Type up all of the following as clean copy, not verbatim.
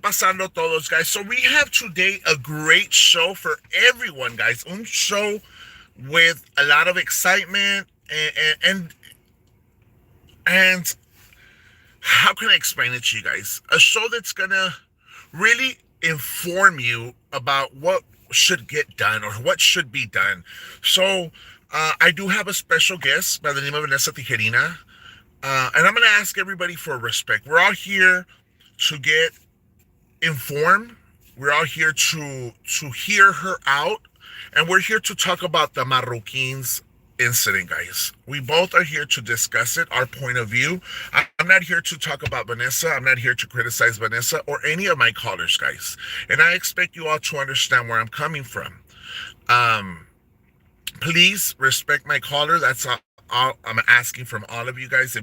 pasando todos, guys? So we have today a great show for everyone, guys. Un show with a lot of excitement and how can I explain it to you guys? A show that's gonna really inform you about what should get done or what should be done. So I do have a special guest by the name of Vanessa Tijerina. And I'm going to ask everybody for respect. We're all here to get informed. We're all here to hear her out, and we're here to talk about the Marroquins incident, guys. We both are here to discuss it, our point of view. I'm not here to talk about Vanessa. I'm not here to criticize Vanessa or any of my callers, guys. And I expect you all to understand where I'm coming from. Um, Please respect my caller. That's all I'm asking from all of you guys.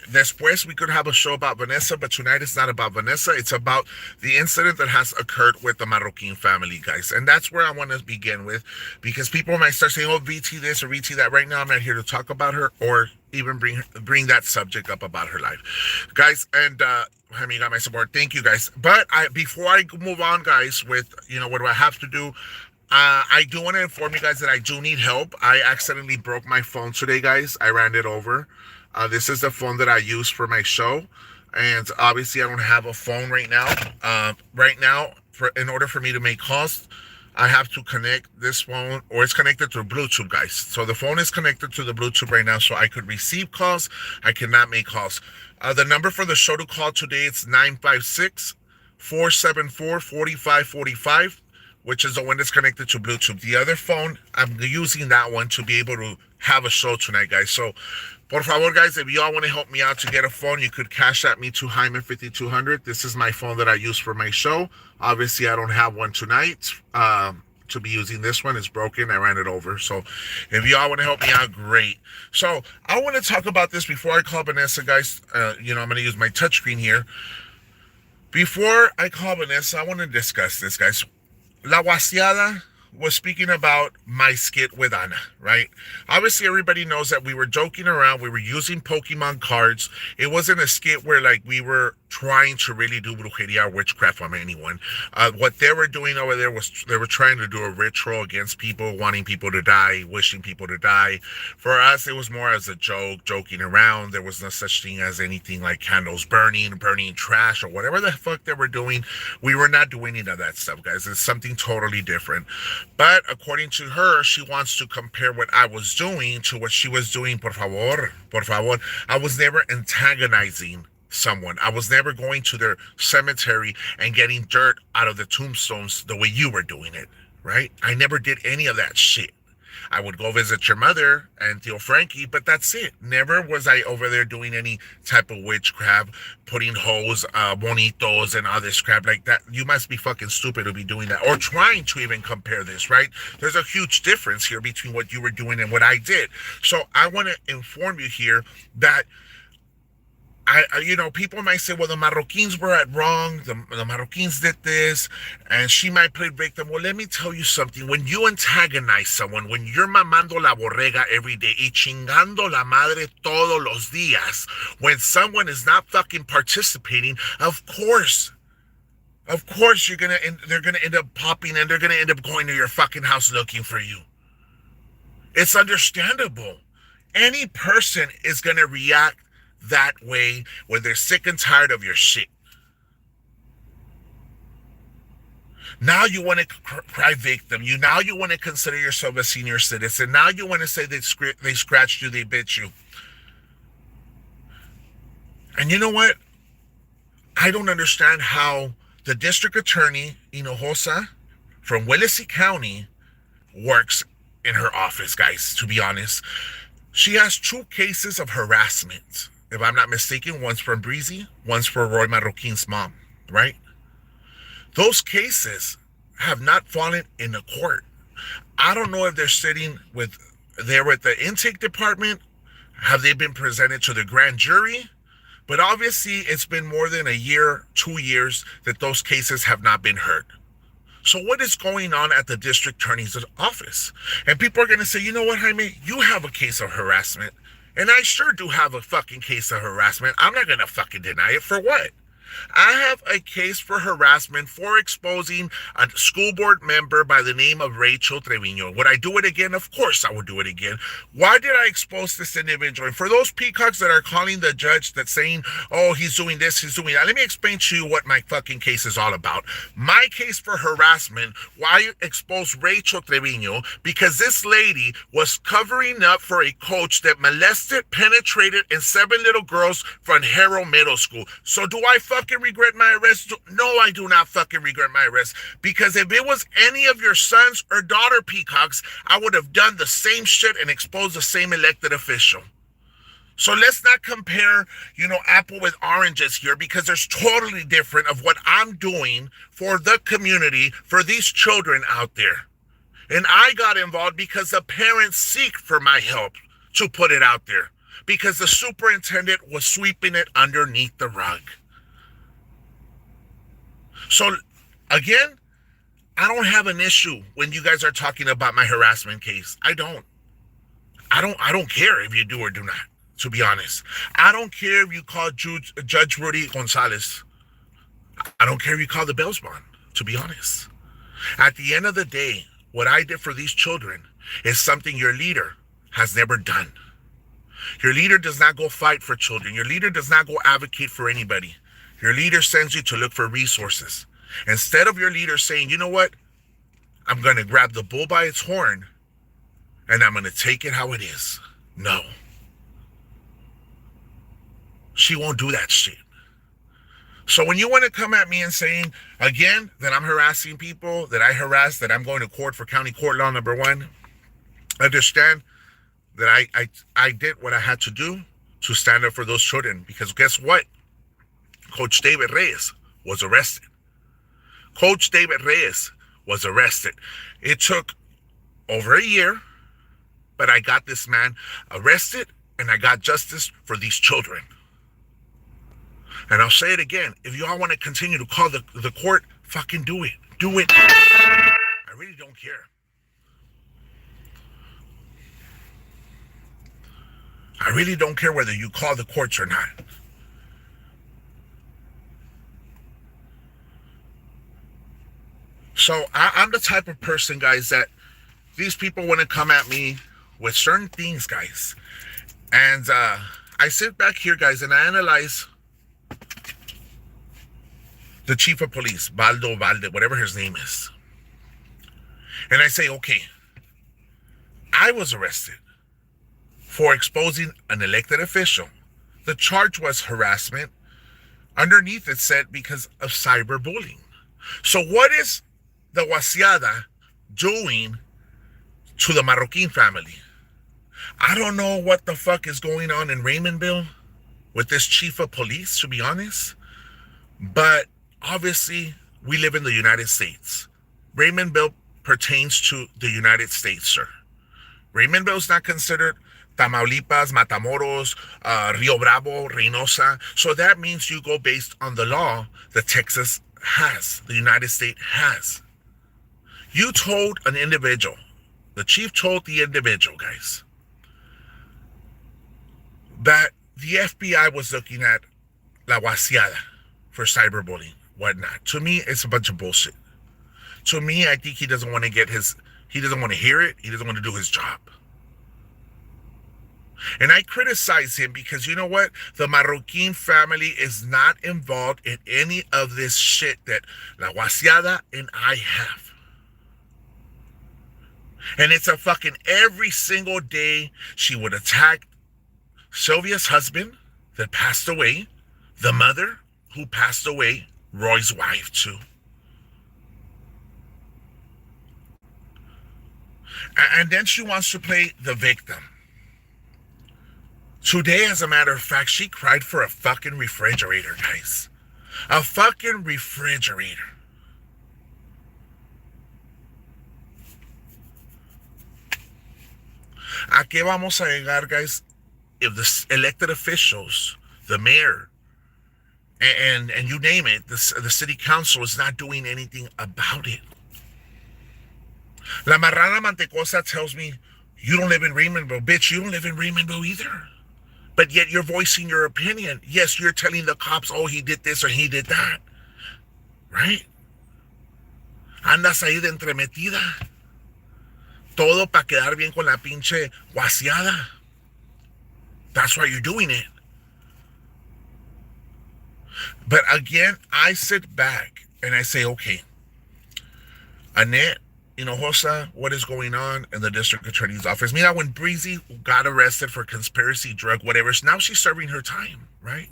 Después, we could have a show about Vanessa, but tonight it's not about Vanessa. It's about the incident that has occurred with the Marroquin family, guys. And that's where I want to begin with, because people might start saying, oh, VT this or VT that. Right now, I'm not here to talk about her or even bring that subject up about her life. Guys, and you got my support. Thank you, guys. But before I move on, guys, with, what do I have to do? I do want to inform you guys that I do need help. I accidentally broke my phone today, guys. I ran it over. This is the phone that I use for my show, and obviously I don't have a phone right now. In order for me to make calls, I have to connect this phone, or it's connected to Bluetooth, guys. So the phone is connected to the Bluetooth right now, so I could receive calls. I cannot make calls. The number for the show to call today is 956-474-4545. Which is the one that's connected to Bluetooth. The other phone, I'm using that one to be able to have a show tonight, guys. So, por favor, guys, if y'all want to help me out to get a phone, you could cash at me to Hyman 5200. This is my phone that I use for my show. Obviously, I don't have one tonight. To be using this one, it's broken. I ran it over. So, if y'all want to help me out, great. So, I want to talk about this before I call Vanessa, guys. I'm going to use my touchscreen here. Before I call Vanessa, I want to discuss this, guys. La Guasiada was speaking about my skit with Ana, right? Obviously, everybody knows that we were joking around. We were using Pokemon cards. It wasn't a skit where, we were trying to really do brujeria or witchcraft on anyone. What they were doing over there was they were trying to do a ritual against people, wanting people to die, wishing people to die. For us, it was more as a joke, joking around. There was no such thing as anything like candles burning trash, or whatever the fuck they were doing. We were not doing any of that stuff, guys. It's something totally different. But according to her, she wants to compare what I was doing to what she was doing. Por favor, por favor. I was never antagonizing someone. I was never going to their cemetery and getting dirt out of the tombstones the way you were doing it, right? I never did any of that shit. I would go visit your mother and Tio Frankie, but that's it. Never was I over there doing any type of witchcraft, putting hoes, bonitos, and all this crap like that. You must be fucking stupid to be doing that, or trying to even compare this, right? There's a huge difference here between what you were doing and what I did. So I want to inform you here that people might say, well, the Marroquins were at wrong. The Marroquins did this, and she might play victim. Well, let me tell you something. When you antagonize someone, when you're mamando la borrega every day y chingando la madre todos los días, when someone is not fucking participating, of course, they're gonna end up popping, and they're gonna end up going to your fucking house looking for you. It's understandable. Any person is gonna react that way when they're sick and tired of your shit. Now you want to cry victim. Now you want to consider yourself a senior citizen. Now you want to say they scratched you, they bit you. And you know what? I don't understand how the district attorney, Hinojosa, from Willacy County, works in her office, guys, to be honest. She has 2 cases of harassment. If I'm not mistaken, one's from Breezy, one's for Roy Marroquin's mom, right? Those cases have not fallen in the court. I don't know if they're sitting with the intake department. Have they been presented to the grand jury? But obviously, it's been more than a year, 2 years that those cases have not been heard. So what is going on at the district attorney's office? And people are going to say, you know what, Jaime? You have a case of harassment. And I sure do have a fucking case of harassment. I'm not going to fucking deny it. For what? I have a case for harassment for exposing a school board member by the name of Rachel Trevino. Would I do it again? Of course I would do it again. Why did I expose this individual? And for those peacocks that are calling the judge that's saying, oh, he's doing this, he's doing that, let me explain to you what my fucking case is all about. My case for harassment, why I exposed Rachel Trevino, because this lady was covering up for a coach that molested, penetrated, and 7 little girls from Harrow Middle School. So do I fucking regret my arrest? No, I do not fucking regret my arrest. Because if it was any of your sons or daughter peacocks, I would have done the same shit and exposed the same elected official. So let's not compare, apple with oranges here, because there's totally different of what I'm doing for the community, for these children out there. And I got involved because the parents seek for my help to put it out there, because the superintendent was sweeping it underneath the rug. So again, I don't have an issue when you guys are talking about my harassment case. I don't care if you do or do not, to be honest. I don't care if you call Judge Rudy Gonzalez. I don't care if you call the Bells bond, to be honest. At the end of the day, what I did for these children is something your leader has never done. Your leader does not go fight for children. Your leader does not go advocate for anybody. Your leader sends you to look for resources. Instead of your leader saying, you know what? I'm going to grab the bull by its horn and I'm going to take it how it is. No. She won't do that shit. So when you want to come at me and saying, again, that I'm harassing people, that I harass, that I'm going to court for county court law number 1, understand that I did what I had to do to stand up for those children. Because guess what? Coach David Reyes was arrested. Coach David Reyes was arrested. It took over a year, but I got this man arrested and I got justice for these children. And I'll say it again. If you all want to continue to call the court, fucking do it. Do it. I really don't care. I really don't care whether you call the courts or not. So I'm the type of person, guys, that these people want to come at me with certain things, guys. And I sit back here, guys, and I analyze the chief of police, Valde, whatever his name is. And I say, okay, I was arrested for exposing an elected official. The charge was harassment. Underneath it said because of cyberbullying. So what is the Wasiada doing to the Marroquin family? I don't know what the fuck is going on in Raymondville with this chief of police, to be honest. But obviously, we live in the United States. Raymondville pertains to the United States, sir. Raymondville is not considered Tamaulipas, Matamoros, Rio Bravo, Reynosa. So that means you go based on the law that Texas has, the United States has. You told an individual, the chief told the individual, guys, that the FBI was looking at La Wasiada for cyberbullying, whatnot. To me, it's a bunch of bullshit. To me, I think he doesn't want to he doesn't want to hear it. He doesn't want to do his job. And I criticize him because you know what? The Marroquin family is not involved in any of this shit that La Wasiada and I have. And it's a fucking every single day she would attack Sylvia's husband that passed away, the mother who passed away, Roy's wife too. And then she wants to play the victim. Today, as a matter of fact, she cried for a fucking refrigerator, guys. A fucking refrigerator. ¿A qué vamos a llegar, guys, if the elected officials, the mayor, and you name it, the city council is not doing anything about it? La Marrana Mantecosa tells me, you don't live in Raymondville. Bitch, you don't live in Raymondville either. But yet you're voicing your opinion. Yes, you're telling the cops, oh, he did this or he did that. Right? Andas ahí de entremetida. Todo para quedar bien con la pinche guaseada. That's why you're doing it. But again, I sit back and I say, okay, Annette Hinojosa, what is going on in the district attorney's office? Mira, when Breezy got arrested for conspiracy, drug, whatever, now she's serving her time, right?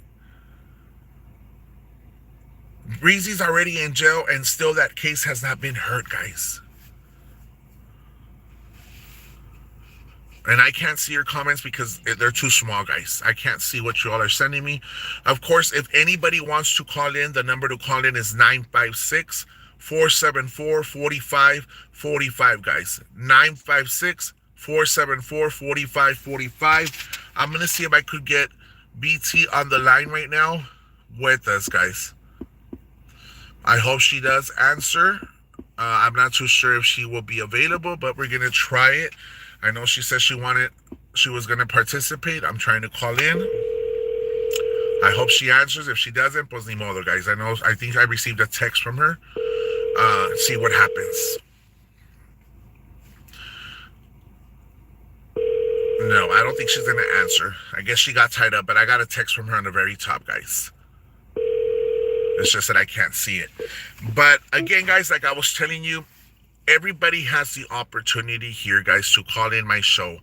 Breezy's already in jail and still that case has not been heard, guys. And I can't see your comments because they're too small, guys. I can't see what you all are sending me. Of course, if anybody wants to call in, the number to call in is 956-474-4545, guys. 956-474-4545. I'm going to see if I could get BT on the line right now with us, guys. I hope she does answer. I'm not too sure if she will be available, but we're going to try it. I know she said she was going to participate. I'm trying to call in. I hope she answers. If she doesn't, pues ni modo, guys. I think I received a text from her. See what happens. No, I don't think she's going to answer. I guess she got tied up, but I got a text from her on the very top, guys. It's just that I can't see it. But again, guys, like I was telling you, everybody has the opportunity here, guys, to call in my show.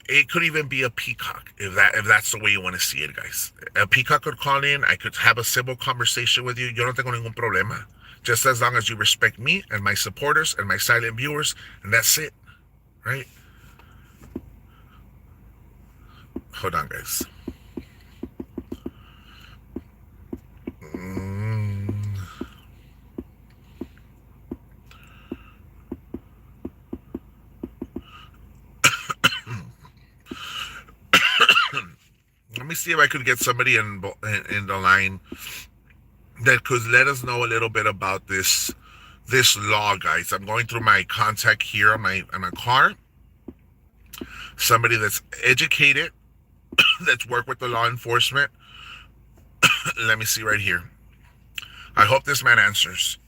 It could even be a peacock, if that's the way you want to see it, guys. A peacock could call in. I could have a civil conversation with you. Yo no tengo ningún problema. Just as long as you respect me and my supporters and my silent viewers, and that's it, right? Hold on, guys. Let me see if I could get somebody in the line that could let us know a little bit about this law, guys. I'm going through my contact here on my car. Somebody that's educated, that's worked with the law enforcement. Let me see right here. I hope this man answers.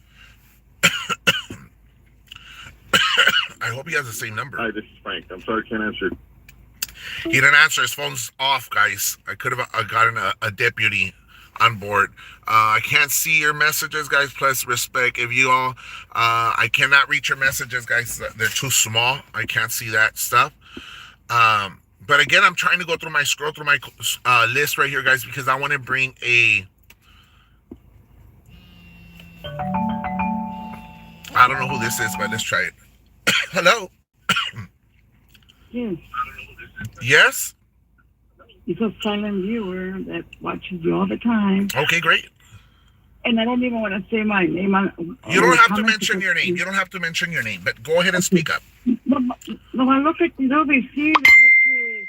I hope he has the same number. Hi, this is Frank. I'm sorry I can't answer. He didn't answer. His phone's off, guys. I could have gotten a deputy on board. I can't see your messages, guys. Plus respect. If you all, I cannot reach your messages, guys. They're too small. I can't see that stuff. But again, I'm trying to scroll through my list right here, guys, because I want to bring I don't know who this is, but let's try it. Hello? Yes. Yes? It's a silent viewer that watches you all the time. Okay, great. And I don't even want to say my name. You don't have to mention your name. You don't have to mention your name, but go ahead and speak up. No, I look at you know, decir que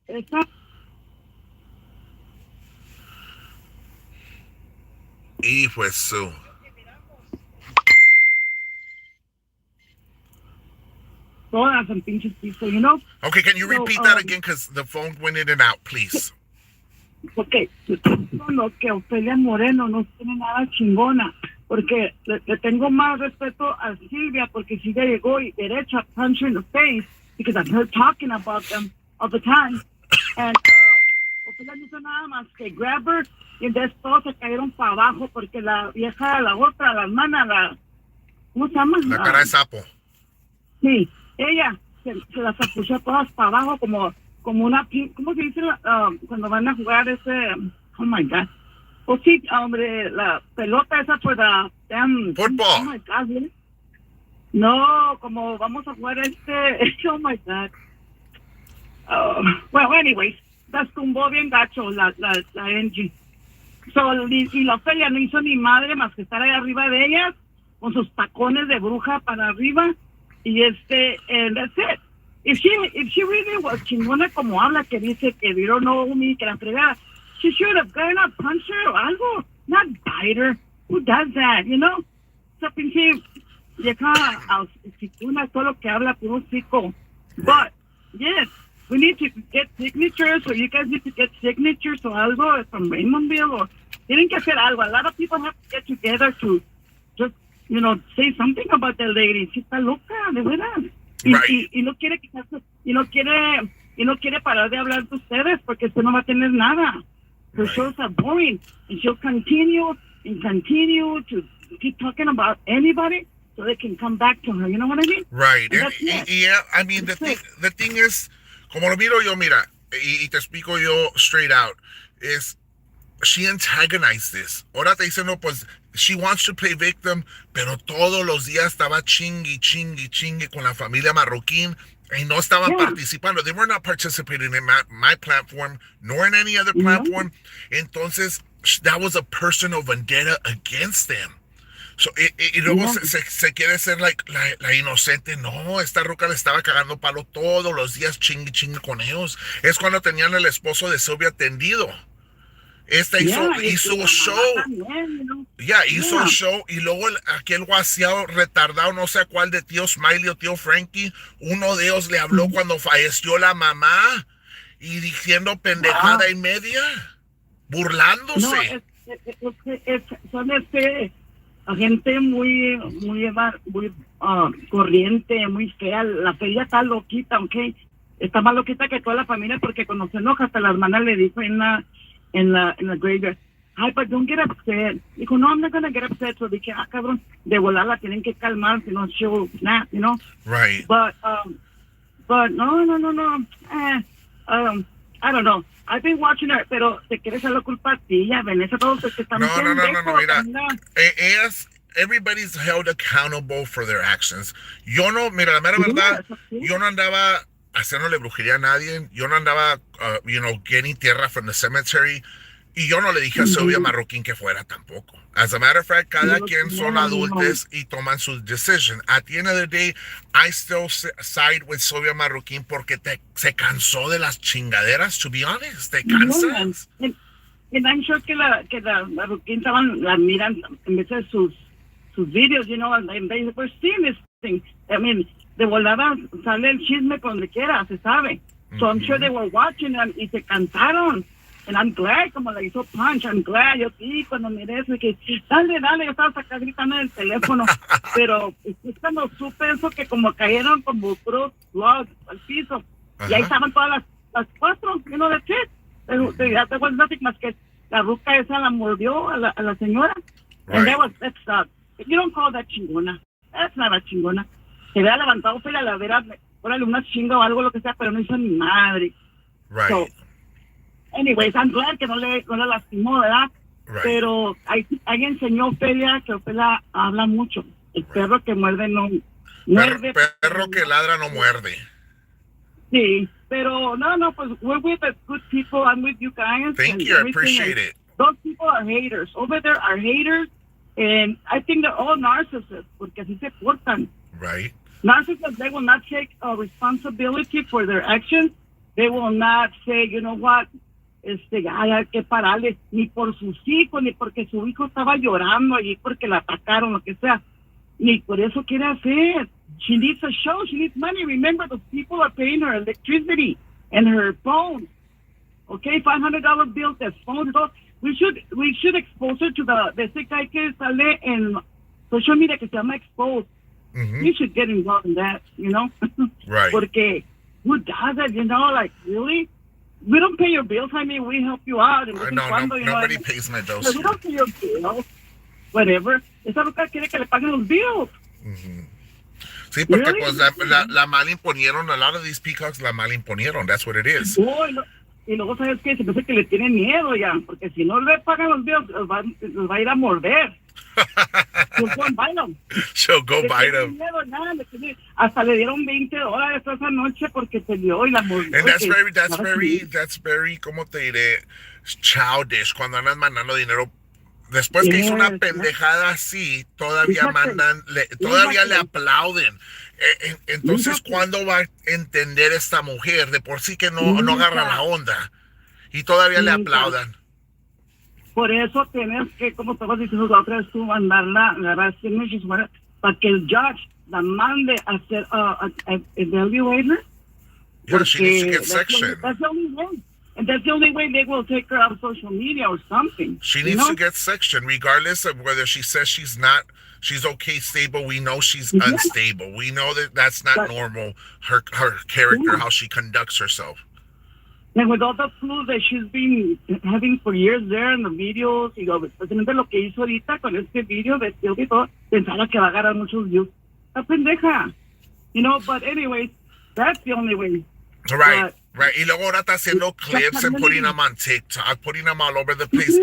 está. Y pues su. Todas son pinches people, you know? Okay, can you repeat that again? Because the phone went in and out, please. Okay, lo que Ofelia Moreno no tiene nada chingona, porque le tengo más respeto a Silvia, porque Silvia llegó y derecha, punch her in the face, because I've heard talking about them all the time, and Ofelia no hizo nada más que grab her, y entonces todos se cayeron para abajo, porque la vieja, la otra, la hermana, ¿cómo se llama? La cara de sapo. Sí, ella se las puso todas para abajo como una, ¿cómo se dice? Cuando van a jugar ese, oh my God. Pues sí, hombre, la pelota esa for the damn, Football. Oh my God, ¿sí? No, como vamos a jugar oh my God. Well, anyways, las tumbó bien gacho la Angie. So, y la Ofelia no hizo ni madre más que estar ahí arriba de ellas, con sus tacones de bruja para arriba, y and that's it. If she really was chingona como habla, que dice que you don't know me, que la fregada, she should have gone up, punch her or algo, not bite her. Who does that, you know? So pinche vieja, una todo lo que habla puro chico. But yes, we need to get signatures, or you guys need to get signatures or algo from Raymondville, or tienen que hacer algo. A lot of people have to get together to just, say something about the lady. Sí está loca, de verdad. Y no quiere quitarse, y no quiere parar de hablar de ustedes porque usted no va a tener nada. Her shows are boring, and she'll continue to keep talking about anybody so they can come back to her. You know what I mean? Right. Yeah, I mean, the thing is, como lo miro yo, mira, y te explico yo straight out, is she antagonized this. Ahora te dicen, no, pues, she wants to play victim, pero todos los días estaba chingue con la familia marroquín y no estaban participando. They were not participating in my platform, nor in any other platform. Entonces, that was a personal vendetta against them. So, y luego se quiere ser la inocente. No, esta ruca le estaba cagando palo todos los días, chingue con ellos. Es cuando tenían el esposo de Silvia tendido. Esta hizo show. También, hizo show. Y luego aquel guaseado retardado, no sé cuál de tío Smiley o tío Frankie, uno de ellos le habló cuando falleció la mamá y diciendo pendejada y media, burlándose. Son gente muy corriente, muy fea. La feria está loquita, aunque está más loquita que toda la familia, porque cuando se enoja hasta la hermana le dijo en la graveyard, ay, but don't get upset. Dijo, no, I'm not gonna get upset. So dije, cabrón, de volar la tienen que calmar, si no, she'll snap, Right. But no. I don't know. I've been watching her, pero te quieres hacer la culpa a ti, ya, Vanessa, todos los que están No, mira, everybody's held accountable for their actions. Yo no, mira, la mera verdad, yo no andaba haciéndole brujería a nadie, yo no andaba, getting tierra from the cemetery, y yo no le dije a Silvia Marroquín que fuera tampoco. As a matter of fact, cada quien son adultos y toman su decision. At the end of the day, I still side with Silvia Marroquín porque se cansó de las chingaderas, to be honest, te cansas. And I'm sure que la Marroquín la miran en vez de sus videos, and they were seeing this thing. I mean, de volada sale el chisme por donde quiera, se sabe. So I'm sure they were watching them y se cansaron. And I'm glad, como le hizo Punch, I'm glad. Yo sí, cuando miré eso, que dale, yo estaba acá gritando en el teléfono. Pero es cuando supe eso, que como cayeron como puros logs al piso. Y ahí estaban todas las cuatro, that's it. Ya te cuento más que la ruca esa la mordió a la señora. Right. And that's you don't call that chingona. That's not a chingona. Se había levantado, fue a la vera, órale, una chinga o algo, lo que sea, pero no hizo ni madre. Right. So, anyways, I'm glad que no le lastimó, ¿verdad? Right. Pero alguien enseñó Feria que Ophelia habla mucho. El perro que muerde no muerde. Perro que ladra no muerde. Sí, pero no, pues we're with the good people. I'm with you guys. Thank you, I appreciate it. Those people are haters. Over there are haters, and I think they're all narcissists, porque así se portan. Right. Narcissists, they will not take responsibility for their actions. They will not say, you know what, hay que pararle, ni por sus hijos, ni porque su hijo estaba llorando allí porque la atacaron, lo que sea. Ni por eso quiere hacer. She needs a show. She needs money. Remember, those people are paying her electricity and her phone. Okay, $500 bills, their phone. We should expose her to the ese guy que sale en social media que se llama Expose. You should get involved in that, Right. Porque who does it, like, really? We don't pay your bills. I mean, we help you out. Nobody pays my bills. We don't pay your bills. Whatever. Esa loca quiere que le paguen los bills. Sí, porque Really? pues la mal imponieron, a lot of these peacocks la mal imponieron, that's what it is. Y luego, ¿sabes qué? Se parece que le tienen miedo ya, porque si no le pagan los bills, los va a ir a morder. She'll go bite them. Hasta le dieron $20 esa noche porque se dio y la mordió. And that's very, ¿cómo te diré? Childish, cuando andan mandando dinero. Después que hizo una pendejada así, todavía todavía le aplauden. Entonces, ¿cuándo va a entender esta mujer? De por sí que no agarra la onda. Y todavía le aplaudan. Por eso tienes que, como estabas diciendo la otra vez, tú mandarla, agarrar signatures para que el judge la mande a hacer evaluator. Yeah, she needs to get That's section. the only way. And that's the only way they will take her out of social media or something. She needs to get section, regardless of whether she says she's okay, stable. We know she's unstable. We know that that's not normal. Her character, how she conducts herself. And with all the proof that she's been having for years there in the videos, y especialmente lo que hizo ahorita con este video vestido y todo, pensaba que va a agarrar muchos views. La pendeja. But anyways, that's the only way. Right. Right, y luego ahora está haciendo clips and putting them on TikTok, putting them all over the place.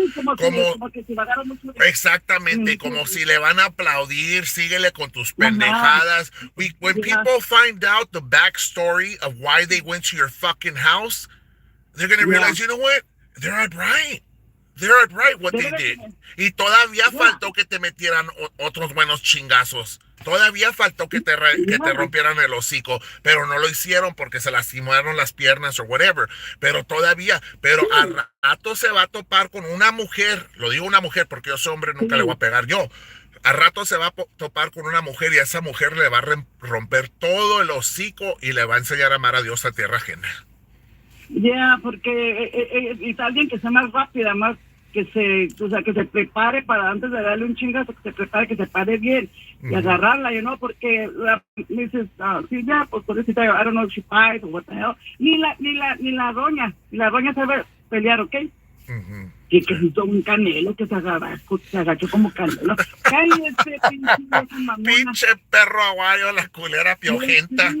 Exactamente, como si le van a aplaudir, síguele con tus pendejadas. When people find out the backstory of why they went to your fucking house, they're going to realize, you know what? They're right. They're right what they did. Y todavía faltó que te metieran otros buenos chingazos. Todavía faltó que te rompieran el hocico, pero no lo hicieron porque se lastimaron las piernas o whatever. Pero a rato se va a topar con una mujer, lo digo una mujer porque yo soy hombre, nunca le voy a pegar yo. A rato se va a topar con una mujer y a esa mujer le va a romper todo el hocico y le va a enseñar a amar a Dios a tierra ajena. Porque es alguien que sea más rápida, más que se prepare para antes de darle un chingazo, que se pare bien y agarrarla, porque dices, Silvia, pues pobrecita, I don't know if she fights or what the hell. Ni la doña sabe pelear, ¿ok? Y que hizo un Canelo que se agachó como Canelo. Cállese, pinche perro aguayo, la culera piojenta.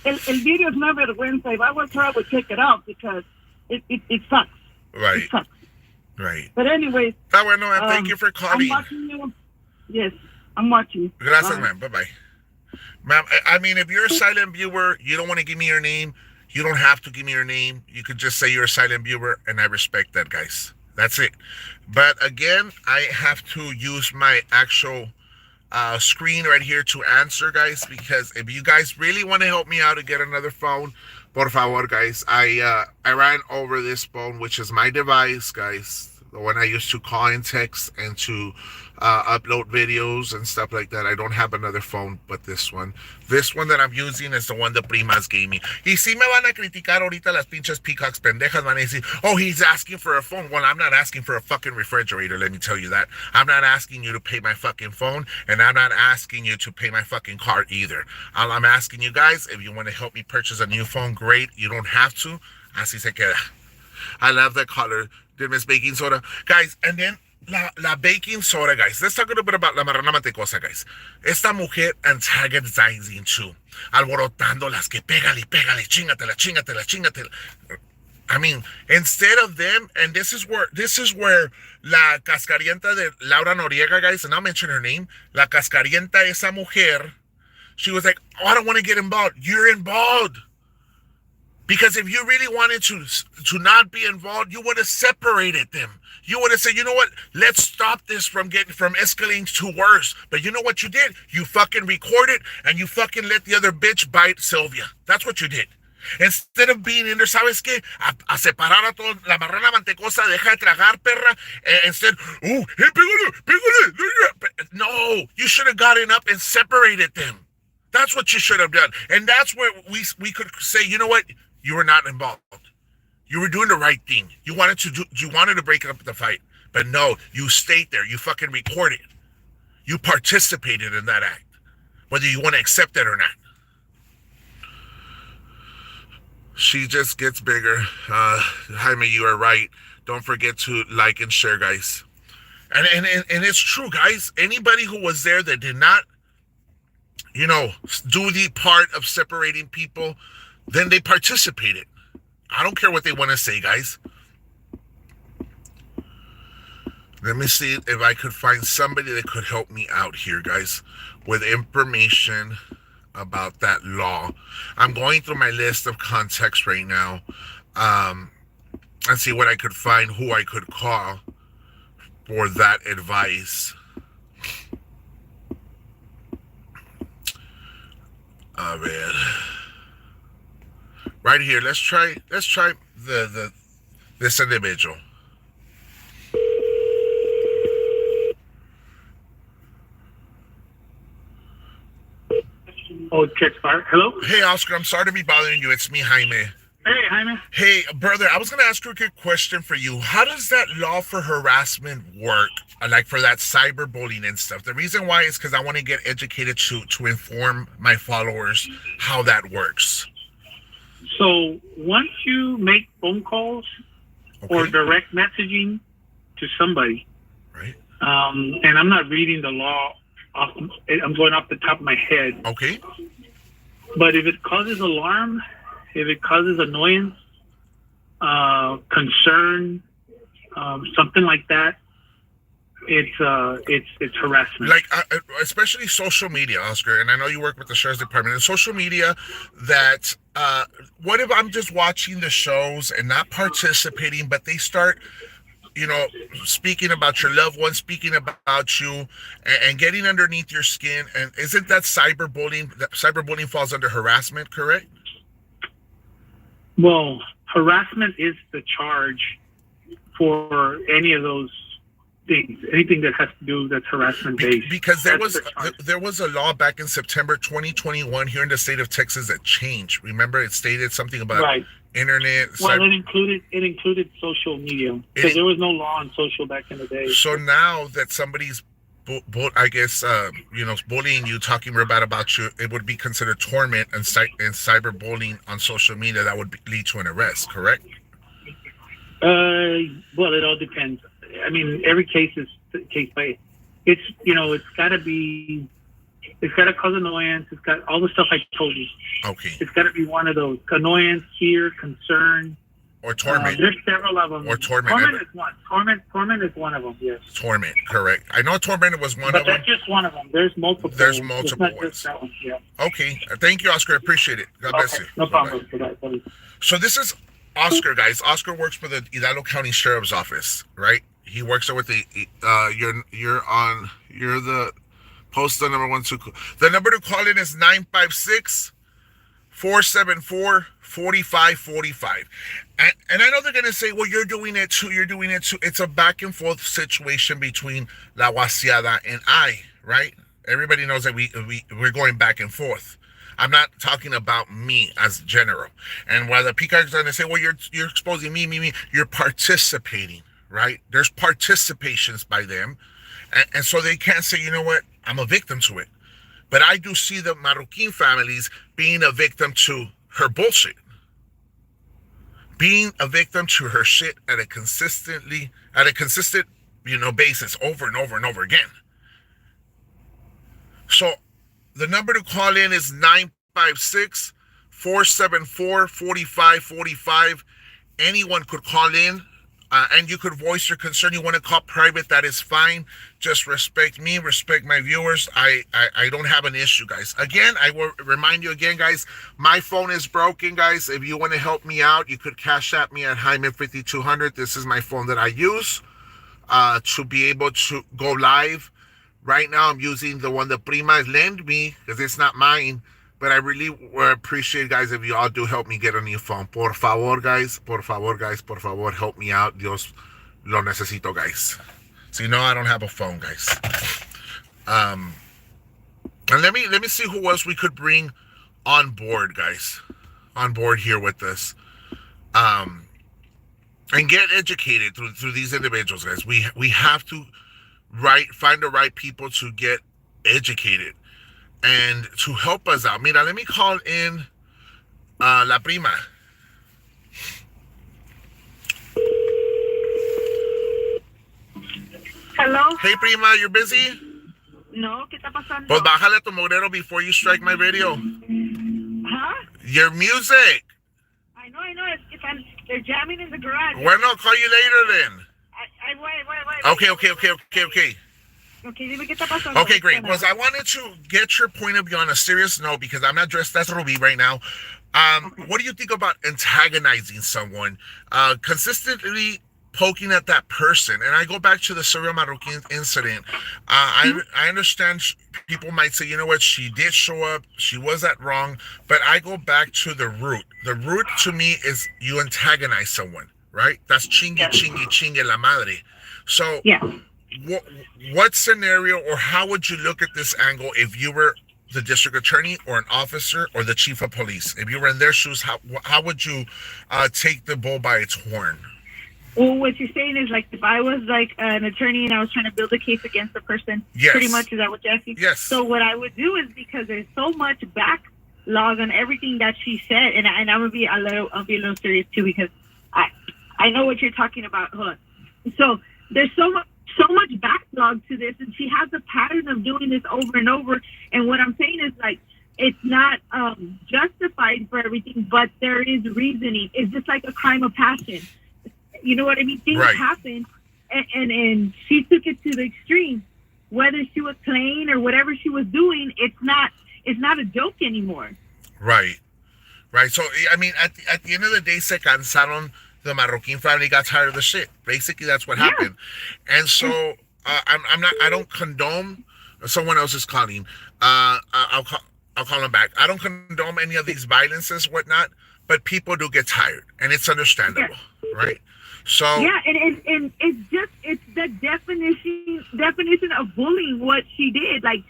El video es una vergüenza. If I was her, I would take it out because it sucks. Right. It sucks. Right. But anyways. Está bueno, man. Thank you for calling. I'm watching you. Yes, I'm watching you. Gracias, man. Bye-bye. Ma'am, I mean, if you're a silent viewer, you don't want to give me your name, you don't have to give me your name. You could just say you're a silent viewer, and I respect that, guys. That's it. But again, I have to use my actual screen right here to answer, guys, because if you guys really want to help me out to get another phone, por favor, guys, I ran over this phone, which is my device, guys, the one I used to call and text and to upload videos and stuff like that. I don't have another phone but this one. This one that I'm using is the one the primas gave me. Y si me van a criticar ahorita las pinches peacocks pendejas, van a decir, oh, he's asking for a phone. Well, I'm not asking for a fucking refrigerator, let me tell you that. I'm not asking you to pay my fucking phone, and I'm not asking you to pay my fucking car either. All I'm asking you guys, if you want to help me purchase a new phone, great. You don't have to. Así se queda. I love that color. Did Miss Baking Soda. Guys, and then la baking soda, guys. Let's talk a little bit about la marrana mantecosa, guys. Esta mujer antagonizing too. Alborotando las que pégale, chingatela. I mean, instead of them, and this is where la cascarienta de Laura Noriega, guys, and I'll mention her name, la cascarienta esa mujer, she was like, oh, I don't want to get involved. You're involved. Because if you really wanted to not be involved, you would have separated them. You would have said, you know what? Let's stop this from escalating to worse. But you know what you did? You fucking recorded and you fucking let the other bitch bite Sylvia. That's what you did. Instead of being in there, ¿sabes qué? A separar a todos, la marrana mantecosa, deja de tragar, perra. Instead, oh, hey, pégale. No, you should have gotten up and separated them. That's what you should have done. And that's where we could say, you know what? You were not involved. You were doing the right thing. You wanted to break up the fight. But no, you stayed there. You fucking recorded. You participated in that act. Whether you want to accept it or not. She just gets bigger. Jaime, you are right. Don't forget to like and share, guys. And it's true, guys. Anybody who was there that did not, do the part of separating people, then they participated. I don't care what they want to say, guys. Let me see if I could find somebody that could help me out here, guys, with information about that law. I'm going through my list of contacts right now and see what I could find, who I could call for that advice. Oh, man. Right here, let's try this individual. Oh, check start. Hello? Hey, Oscar, I'm sorry to be bothering you. It's me, Jaime. Hey, Jaime. Hey, brother, I was going to ask you a good question for you. How does that law for harassment work? Like for that cyberbullying and stuff. The reason why is because I want to get educated to inform my followers how that works. So once you make phone calls or Okay. direct messaging to somebody, Right. and I'm not reading the law I'm going off the top of my head, Okay. but if it causes alarm, if it causes annoyance, concern, something like that, it's harassment. Like especially social media, Oscar, and I know you work with the sheriff's department and social media. That what if I'm just watching the shows and not participating, but they start, speaking about your loved one, speaking about you, and getting underneath your skin? And isn't that cyberbullying? That cyberbullying falls under harassment, correct? Well, harassment is the charge for any of those things, anything that has to do that's harassment based. Because there was a law back in September 2021 here in the state of Texas that changed. Remember, it stated something about Right. internet. Well, it included social media because there was no law on social back in the day. So now that somebody's, bullying you, talking real bad about you, it would be considered torment and cyberbullying on social media. That would lead to an arrest, correct? Well, it all depends. I mean, every case is case by. It's got to cause annoyance. It's got all the stuff I told you. Okay. It's got to be one of those: annoyance, fear, concern, or torment. There's several of them. Or torment. Torment is one. Torment is one of them. Yes. Torment, correct. I know torment was one But of them. that's just one of them. There's multiple. There's ones. multiple It's not just that one. Yeah. Okay. Thank you, Oscar. I appreciate it. God bless you. No Bye-bye. problem for that, buddy. So this is Oscar, guys. Oscar works for the Hidalgo County Sheriff's Office, right? He works there with the you're the postal number 122. The number to call in is 956-474-4545. And I know they're gonna say, well, you're doing it too. It's a back and forth situation between La Guasiada and I, right? Everybody knows that we're going back and forth. I'm not talking about me as general. And while the peacock's going to say, well, you're exposing me, you're participating, right? There's participations by them. And so they can't say, you know what, I'm a victim to it. But I do see the Marroquin families being a victim to her bullshit. Being a victim to her shit at a consistent, basis over and over and over again. So the number to call in is 956-474-4545. Anyone could call in, and you could voice your concern. You want to call private, that is fine. Just respect me, respect my viewers. I don't have an issue, guys. Again, I will remind you again, guys, my phone is broken, guys. If you want to help me out, you could cash at me at Jaime 5200. This is my phone that I use to be able to go live. Right now, I'm using the one that Prima lent me because it's not mine. But I really appreciate, guys, if you all do help me get a new phone. Por favor, guys. Por favor, help me out. Dios lo necesito, guys. So you know I don't have a phone, guys. And let me see who else we could bring on board, guys. On board here with us. And get educated through these individuals, guys. We have to find the right people to get educated and to help us out. Mira, let me call in La Prima. Hello. Hey, Prima, you're busy? No, ¿qué está pasando? Pues bájale a tu mugrero before you strike my radio. Huh? Your music. I know. They're jamming in the garage. Well, no, call you later then. Wait. Okay. Okay, dime qué está pasando. Okay, great. Because I wanted to get your point of view on a serious note because I'm not dressed as Ruby right now. What do you think about antagonizing someone, consistently poking at that person? And I go back to the serial Marroquin incident. I understand people might say, you know what, she did show up, she was that wrong, but I go back to the root. The root to me is you antagonize someone, right? That's chingue la madre. So yeah. what scenario or how would you look at this angle if you were the district attorney or an officer or the chief of police? If you were in their shoes, how would you take the bull by its horn? Well, what you're saying is like if I was like an attorney and I was trying to build a case against the person, Yes. pretty much, is that what you're asking? Yes. So what I would do is, because there's so much backlog on everything that she said, and I'm gonna be I'll be a little serious too, because I know what you're talking about. Hold on. So there's so much backlog to this, and she has a pattern of doing this over and over. And what I'm saying is like, it's not justified for everything, but there is reasoning. It's just like a crime of passion. You know what I mean? Things Right. happen, and she took it to the extreme. Whether she was playing or whatever she was doing, it's not a joke anymore. Right. Right. So, I mean, at the end of the day, se cansaron. The Marroquin family got tired of the shit. Basically, that's what happened. And so, I'm not. I don't condone. Someone else is calling. I'll call him back. I don't condone any of these violences, whatnot. But people do get tired, and it's understandable, right? So Yeah, and it's the definition of bullying. What she did, like,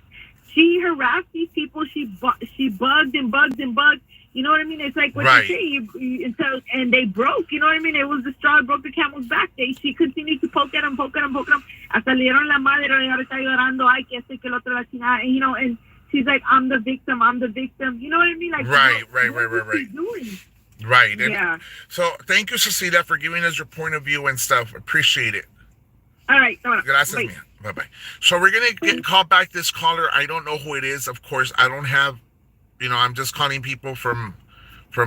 she harassed these people. She bugged and bugged and bugged. You know what I mean? It's like what Right. you say, and they broke. You know what I mean? It was the straw that broke the camel's back. She continued to poke at them. Hasta le dieron la madre, ahora está llorando. Ay, que este, que el otro, la chingada. And, you know, and she's like, I'm the victim. You know what I mean? Like, Right. what is she doing? Right. And Yeah. so thank you, Cecilia, for giving us your point of view and stuff. Appreciate it. All right. Gracias, Bye. mia. Bye-bye. So we're going to call back this caller. I don't know who it is. Of course, I don't have, I'm just calling people from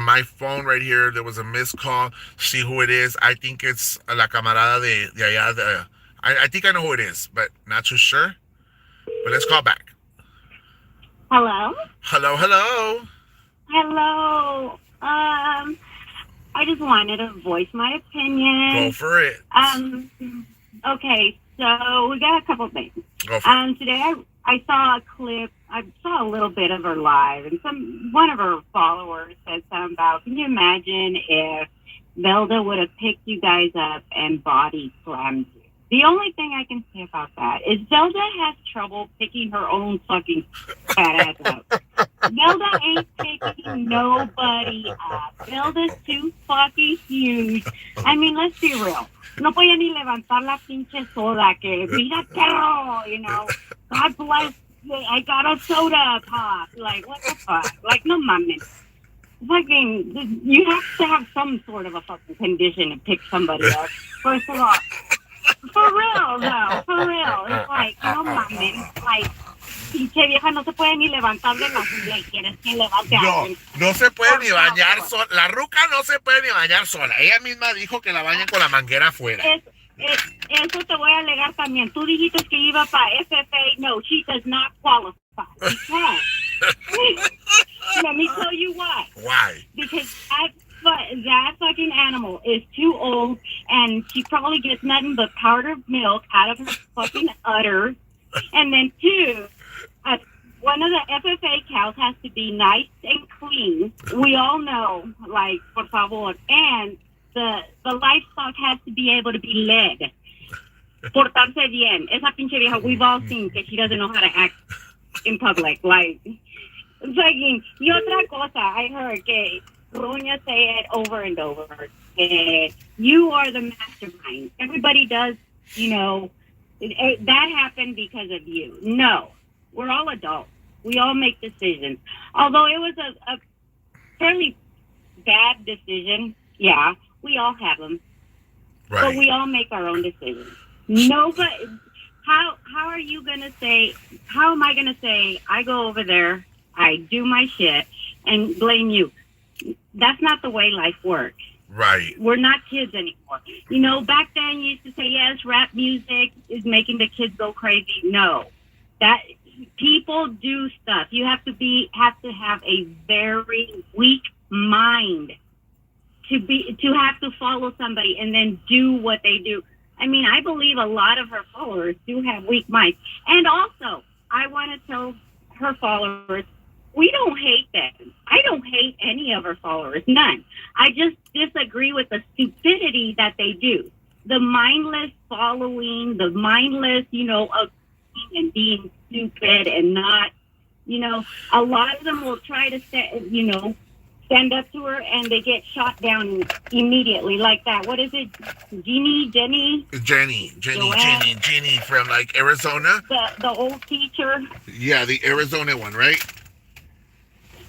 my phone right here. There was a missed call. See who it is. I think it's la camarada de allá. I think I know who it is, but not too sure. But let's call back. Hello? Hello. Hello. I just wanted to voice my opinion. Go for it. Okay, so we got a couple things. Go for it. Today I saw a clip. I saw a little bit of her live, and one of her followers said something about, can you imagine if Velda would have picked you guys up and body slammed you? The only thing I can say about that is Zelda has trouble picking her own fucking fat ass up. Zelda ain't picking nobody up. Zelda's too fucking huge. I mean, let's be real. No podía ni levantar la pinche soda que, mira, perro, God bless, I got a soda pop. Like, what the fuck? Like, no mames. Fucking, you have to have some sort of a fucking condition to pick somebody up. First of all. For real, though. For real. It's like, no mames. Like, pinche vieja no se puede ni levantar de la silla y quieres que levante a alguien. No se puede ni bañar sola. La ruca no se puede ni bañar sola. Ella misma dijo que la bañen con la manguera afuera. Eso te voy a alegar también. Tú dijiste que iba para FFA. No, she does not qualify. She can't. Let me tell you why. Why? Because that fucking animal is too old, and she probably gets nothing but powdered milk out of her fucking udders. And then two, one of the FFA cows has to be nice and clean. We all know, like, por favor. And the livestock has to be able to be led. Portarse bien. Esa pinche vieja, we've all seen that she doesn't know how to act in public. Like, fucking, y otra cosa, I heard que Roña say it over and over. You are the mastermind. Everybody does, that happened because of you. No, we're all adults. We all make decisions. Although it was a fairly bad decision, yeah, we all have them. Right. But we all make our own decisions. Nobody. How are you gonna say? How am I gonna say? I go over there, I do my shit, and blame you. That's not the way life works. Right. We're not kids anymore. Back then you used to say, yes, rap music is making the kids go crazy. No. That people do stuff. You have to have a very weak mind to have to follow somebody and then do what they do. I mean, I believe a lot of her followers do have weak minds. And also, I want to tell her followers, we don't hate them. I don't hate any of her followers, none. I just disagree with the stupidity that they do. The mindless following, the mindless, and being stupid and not You know, a lot of them will try to stand up to her, and they get shot down immediately like that. What is it? Jenny from like Arizona. The old teacher. Yeah, the Arizona one, right?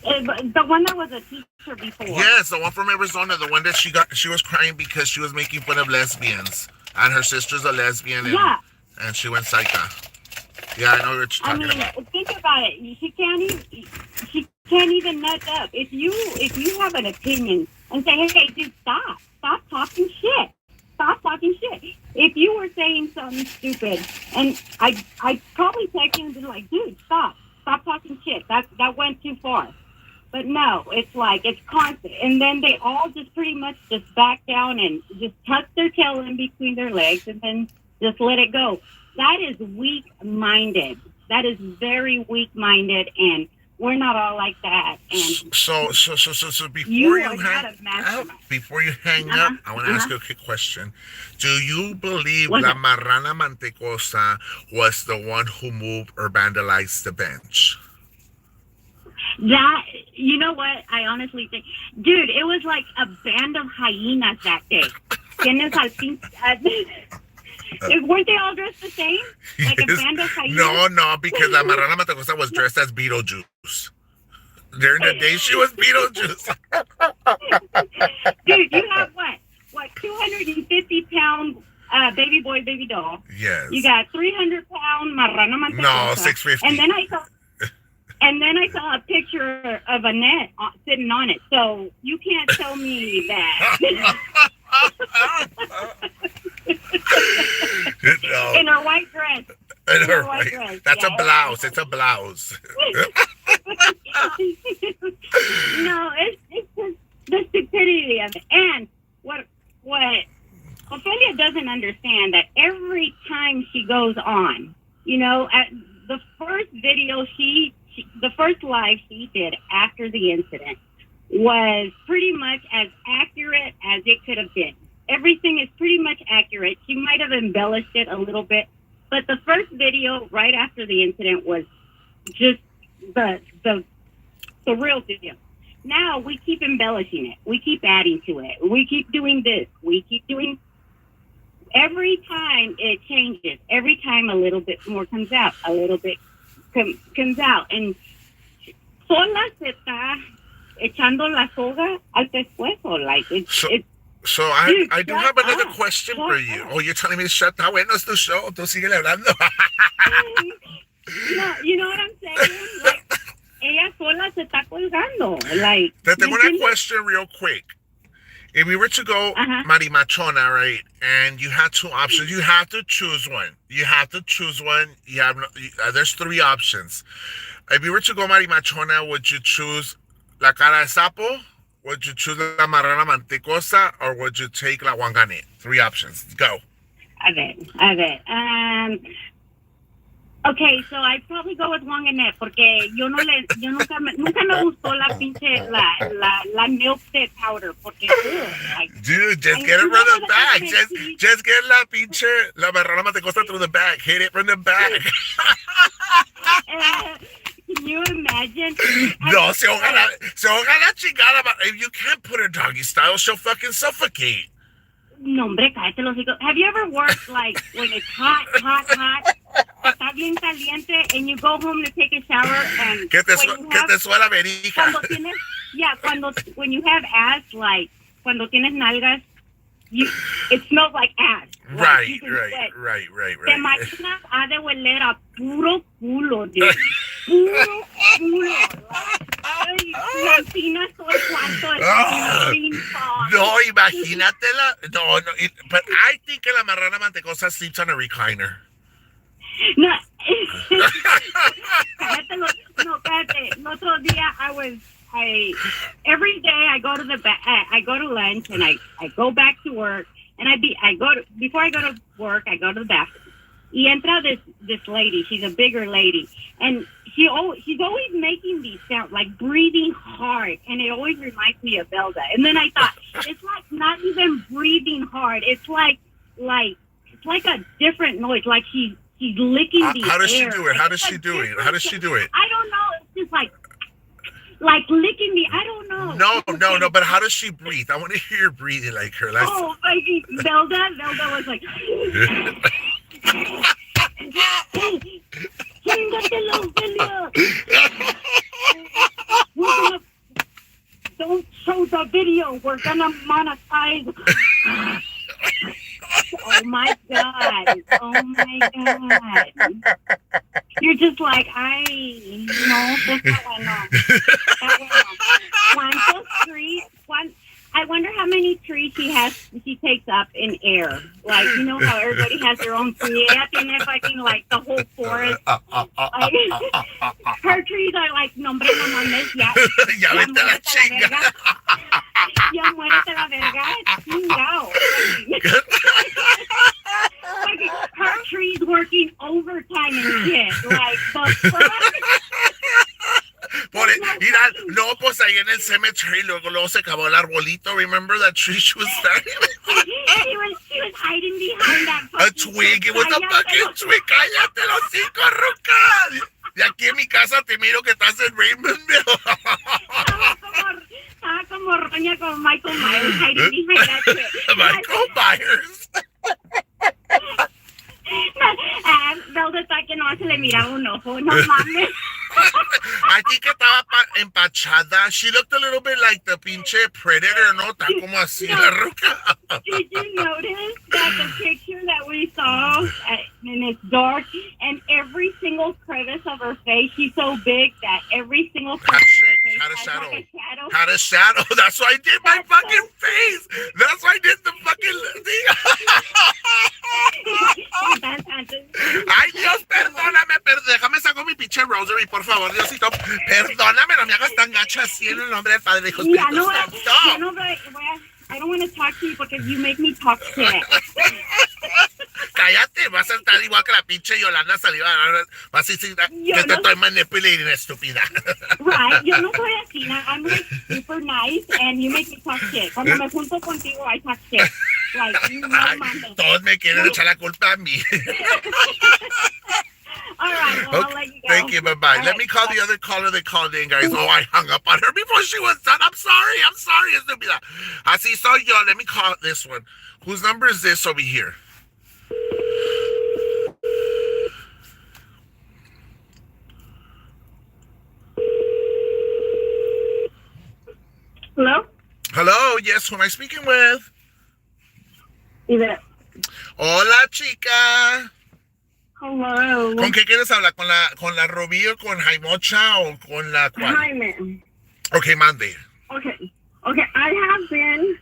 The one that was a teacher before. Yes, the one from Arizona, the one that she was crying because she was making fun of lesbians, and her sister's a lesbian, and she went psycho. Yeah, I know what you're talking about. Think about it. She can't even nut up. If you have an opinion and say, hey, dude, stop talking shit. Stop talking shit. If you were saying something stupid, and I probably text you and be like, dude, stop talking shit. That went too far. But no, it's like, it's constant. And then they all just pretty much just back down and just tuck their tail in between their legs and then just let it go. That is weak-minded. That is very weak-minded, and we're not all like that. And so before you hang up, I want to ask you a quick question. Do you believe La Marrana Mantecosa was the one who moved or vandalized the bench? That, you know what? I honestly think, dude, it was like a band of hyenas that day. Weren't they all dressed the same? Like a band of hyenas? No, because La Marrana Mantecosa was dressed as Beetlejuice. During the day, she was Beetlejuice. Dude, you have what, 250-pound baby boy, baby doll. Yes. You got 300-pound Marrana Mantecosa. No, 650. And then I saw a picture of Annette sitting on it. So you can't tell me that. No. In her white dress. Dress. That's a blouse. It's a blouse. No, it's just the stupidity of it. And what Ophelia doesn't understand, that every time she goes on, at the first video the first live she did after the incident was pretty much as accurate as it could have been. Everything is pretty much accurate. She might have embellished it a little bit, but the first video right after the incident was just the real video. Now we keep embellishing it. We keep adding to it. We keep doing this. We keep doing. Every time it changes. Every time a little bit more comes out. A little bit comes out, and sola se está echando la soga al pescuezo. Like So I do have another question for you. Oh, you're telling me to shut up? Bueno, es tu show. Tú síguele hablando. You know what I'm saying? Like, ella sola se está colgando. Like, Te tengo una question real quick. If we were to go Marimachona, right, and you had two options, you have to choose one. You have there's three options. If you were to go Marimachona, would you choose La Cara de Sapo? Would you choose La Marrana Mantecosa? Or would you take La Wangane? Three options. Go. A ver. Okay, so I'd probably go with Wanganet porque yo nunca me gustó la pinche la milk tea powder porque dude, just get it from the back. Just get la pinche la Marrana Mantecosa through the back. Hit it from the back. Can you imagine? No, se ahoga la chingada. If you can't put her doggy style, she'll fucking suffocate. No, hombre, cállate los hijos. Have you ever worked like when it's hot, está bien caliente, and you go home to take a shower and que te suela verija. When you have ass, like cuando tienes nalgas, it smells like ass. Right. Te imaginas, ha de oler a puro culo, dude. Puro culo. Imaginas todo el cuarto. No, imagínatela. No, but I think que la Marrana Mantecosa sleeps on a recliner. No. Espérate. El otro día every day I go to I go to lunch and I go back to work, and before I go to work, I go to the bathroom. Y entra this lady. She's a bigger lady, and she's always making these sounds, like breathing hard, and it always reminds me of Belda. And then I thought, it's like not even breathing hard. It's like a different noise, like she's licking the air. How does she do it? I don't know. It's just like licking me. I don't know. No. But how does she breathe? I want to hear her breathing like her. Like, Oh, like Velda was like, don't show the video. We're gonna monetize. Oh my god. You're just like, no, this one, no. I wonder how many trees she takes up in air. Like, you know how everybody has their own tree. Ella tiene fucking like the whole forest. Like, her trees are like, no, hombre, no mames, ya. Ya vete a la chinga. Ya muérete la verga, chingao. Like, her tree's working overtime and shit. Like, the fuck? Mira, no, pues ahí en el cemetery, luego se acabó el arbolito. Remember that tree she was standing? She was hiding behind that A fucking twig, it was a fucking twig. Cállate los cinco, ruca. Y aquí en mi casa te miro que estás en Raymondville. Estaba como roña con Michael Myers hiding behind that shit. Michael Myers. Velda está que no se le miraba un ojo, no mames. I think que estaba empachada. She looked a little bit like the pinche predator, ¿no? Está como así la ruca. Did you notice that the picture that we saw, and it's dark, and every single crevice of her face, she's so big that every single crevice of her face Had a has shadow. like a shadow. Had a shadow. That's why I did my fucking face. That's why I did the fucking thing. Ay, Dios, perdóname, déjame saco mi pinche rosary, por favor, Diosito. Perdóname, no me hagas tan gacha así en el nombre del Padre, Hijo, Espíritu Santo. I don't want to talk to you because you make me talk shit. Cállate, vas a estar igual que la pinche Yolanda Saliva. Vas a decir que te estoy manipulating, estúpida. Right, yo no soy así. I'm like super nice and you make me talk shit. Cuando me junto contigo, I talk shit. Like, no mames. Todos me quieren echar la culpa a mí. All right, well, I'll let you go. Thank you, bye-bye. Let me call the other caller that called in, guys. Oh, I hung up on her before she was done. I'm sorry, estúpida. Así soy yo. Let me call this one. Whose number is this over here? Hello? Hello, yes, who am I speaking with? Yvette. Hola, chica. Hello. ¿Con qué quieres hablar? ¿Con la Rubí o con Jaimocha o con la cual? Jaime. Okay, mande. Okay, I have been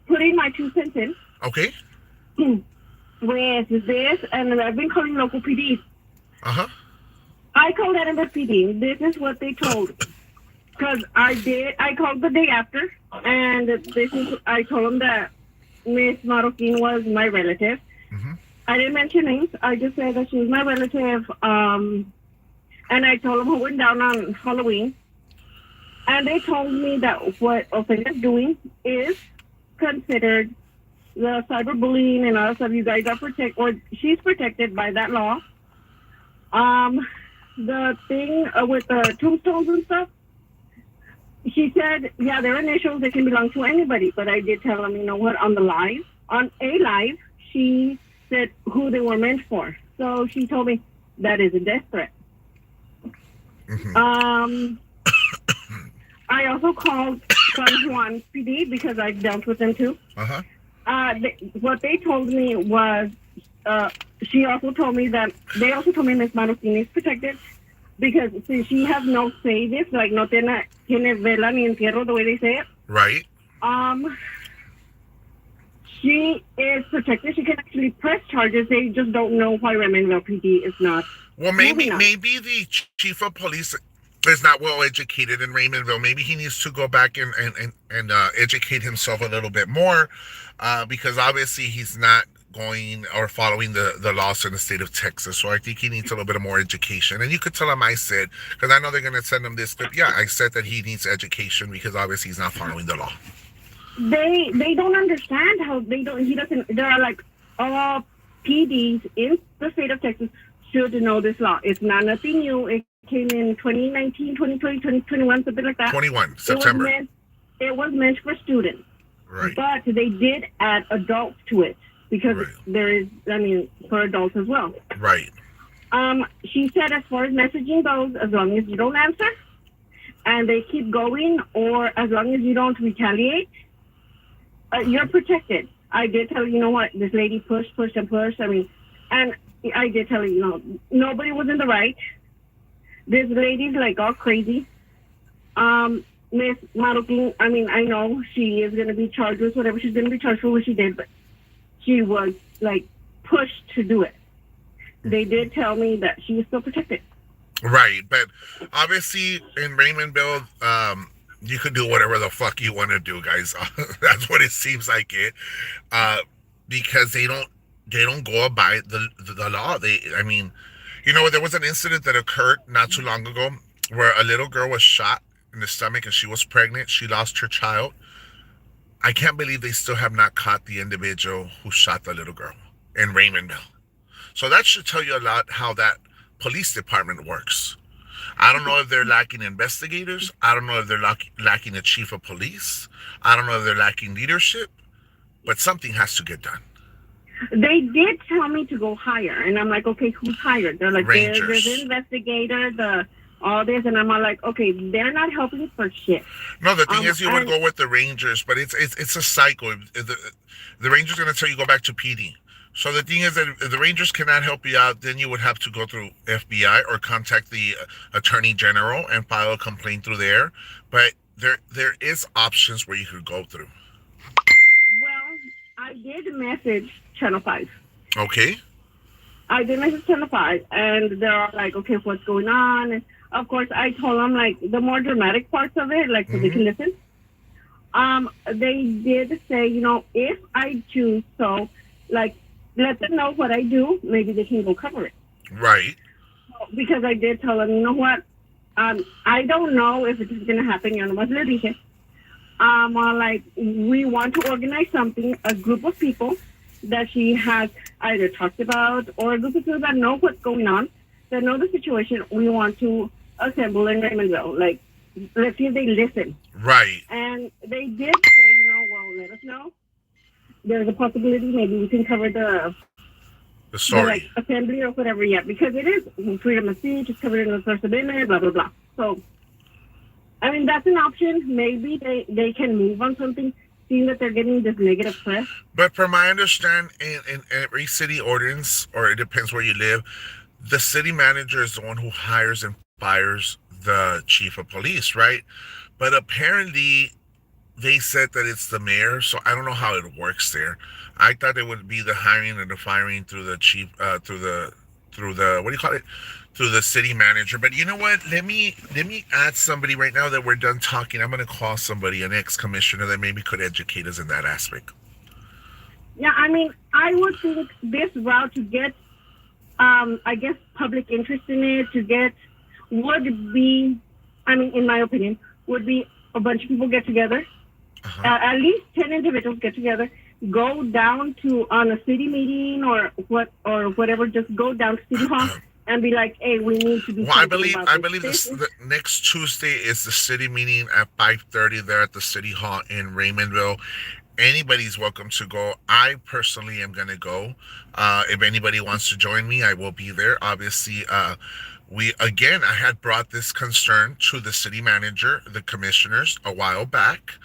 putting my 2 cents in Okay. with this, and I've been calling local PD. Uh-huh. I called Edinburgh PD. This is what they told me. Because I called the day after, and I told them that Miss Marroquin was my relative. Mm-hmm. I didn't mention names. I just said that she was my relative. And I told them who went down on Halloween. And they told me that what Ophelia is doing is considered the cyberbullying and all that stuff. You guys are she's protected by that law. The thing with the tombstones and stuff, she said, yeah, they're initials. They can belong to anybody. But I did tell them, you know what, on a live, she said who they were meant for. So she told me that is a death threat. Mm-hmm. I also called San Juan PD because I've dealt with them too. Uh-huh. What they told me was, she also told me that they also told me Miss Marroquin is protected because since she has no say this, like no tiene vela ni entierro, the way they say it. Right. She is protected. She can actually press charges. They just don't know why Raymondville PD is not. Well, maybe the chief of police is not well educated in Raymondville. Maybe he needs to go back and educate himself a little bit more, because obviously he's not going or following the laws in the state of Texas. So I think he needs a little bit of more education. And you could tell him I said, because I know they're going to send him this clip. Yeah, I said that he needs education because obviously he's not following the law. They don't understand how he doesn't. There are like PDs in the state of Texas should know this law. It's not nothing new. It came in 2019, 2020, 2021, something like that. 21 September. It was meant for students. Right. But they did add adults to it because Right. there is, for adults as well. Right. She said as far as messaging goes, as long as you don't answer and they keep going, or as long as you don't retaliate, you're protected. I did tell her, you know what, this lady pushed. And I did tell her, nobody was in the right. This lady's like all crazy. Miss Maruking, I know she is going to be charged with whatever she's going to be charged for what she did, but she was like pushed to do it. They did tell me that she was still protected. Right, but obviously in Raymondville, you could do whatever the fuck you want to do, guys. That's what it seems like it, because they don't go by the law. There was an incident that occurred not too long ago where a little girl was shot in the stomach and she was pregnant. She lost her child. I can't believe they still have not caught the individual who shot the little girl in Raymondville. So that should tell you a lot how that police department works. I don't know if they're lacking investigators. I don't know if they're lacking a chief of police. I don't know if they're lacking leadership, but something has to get done. They did tell me to go higher, and I'm like, okay, who's hired? They're like, there's an investigator, all this, and I'm all like, okay, they're not helping for shit. No, the thing is, you would go with the Rangers, but it's a cycle. The Rangers are going to tell you go back to PD. So the thing is that if the Rangers cannot help you out, then you would have to go through FBI or contact the Attorney General and file a complaint through there. But there is options where you could go through. Well, I did message Channel 5. Okay. I did message Channel 5, and they're like, okay, what's going on? And of course, I told them, like, the more dramatic parts of it, like, so they can listen. They did say, if I choose so, like, let them know what I do. Maybe they can go cover it. Right. Because I did tell them, you know what? I don't know if it's going to happen. Like, we want to organize something, a group of people that she has either talked about or a group of people that know what's going on, that know the situation. We want to assemble in Raymondville. Like, let's see if they listen. Right. And they did say, let us know. There's a possibility maybe we can cover the story, the assembly or whatever, because it is freedom of speech. It's covered in the First Amendment, blah blah blah. So, that's an option. Maybe they can move on something, seeing that they're getting this negative press. But from my understanding, in every city ordinance, or it depends where you live, the city manager is the one who hires and fires the chief of police, right? But apparently they said that it's the mayor, so I don't know how it works there. I thought it would be the hiring and the firing through the chief, through the what do you call it? Through the city manager. But you know what? Let me add somebody right now that we're done talking. I'm going to call somebody, an ex-commissioner that maybe could educate us in that aspect. Yeah, I would think this route to get, I guess, public interest in it, would be, in my opinion, would be a bunch of people get together. At least 10 individuals get together, go down to on a city meeting or whatever. Just go down to City Hall and be like, "Hey, we need to do." Well, I believe the next Tuesday is the city meeting at 5:30 there at the City Hall in Raymondville. Anybody's welcome to go. I personally am going to go. If anybody wants to join me, I will be there. Obviously, I had brought this concern to the city manager, the commissioners, a while back.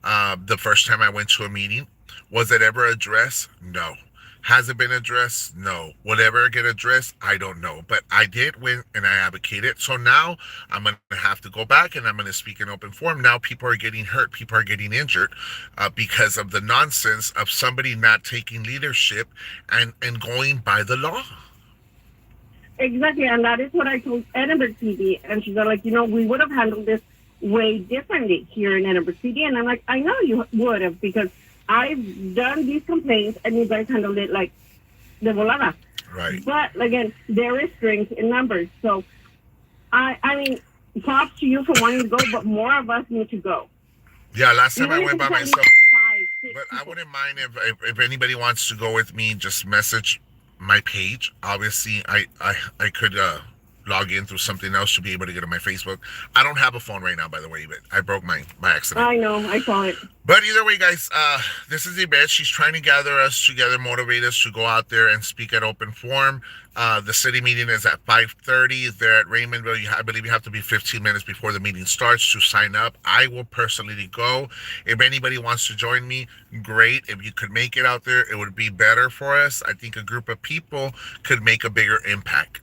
The first time I went to a meeting. Was it ever addressed? No. Has it been addressed? No. Will it ever get addressed? I don't know. But I did win and I advocated. So now I'm going to have to go back and I'm going to speak in open forum. Now people are getting hurt. People are getting injured because of the nonsense of somebody not taking leadership and going by the law. Exactly. And that is what I told Edinburgh PD. And she's like, we would have handled this way differently here in Edinburgh City. And I'm like, I know you would have, because I've done these complaints and you guys handled it like de volada. Right. But again, there is strength in numbers. So props to you for wanting to go, but more of us need to go. Yeah, last time I went by myself. 5, 6 but people. I wouldn't mind if anybody wants to go with me, just message my page. Obviously I could log in through something else to be able to get on my Facebook. I don't have a phone right now, by the way, but I broke mine by accident. I know, I saw it. But either way, guys, this is Yvette. She's trying to gather us together, motivate us to go out there and speak at open forum. The city meeting is at 5:30 there at Raymondville. I believe you have to be 15 minutes before the meeting starts to sign up. I will personally go. If anybody wants to join me, great. If you could make it out there, it would be better for us. I think a group of people could make a bigger impact.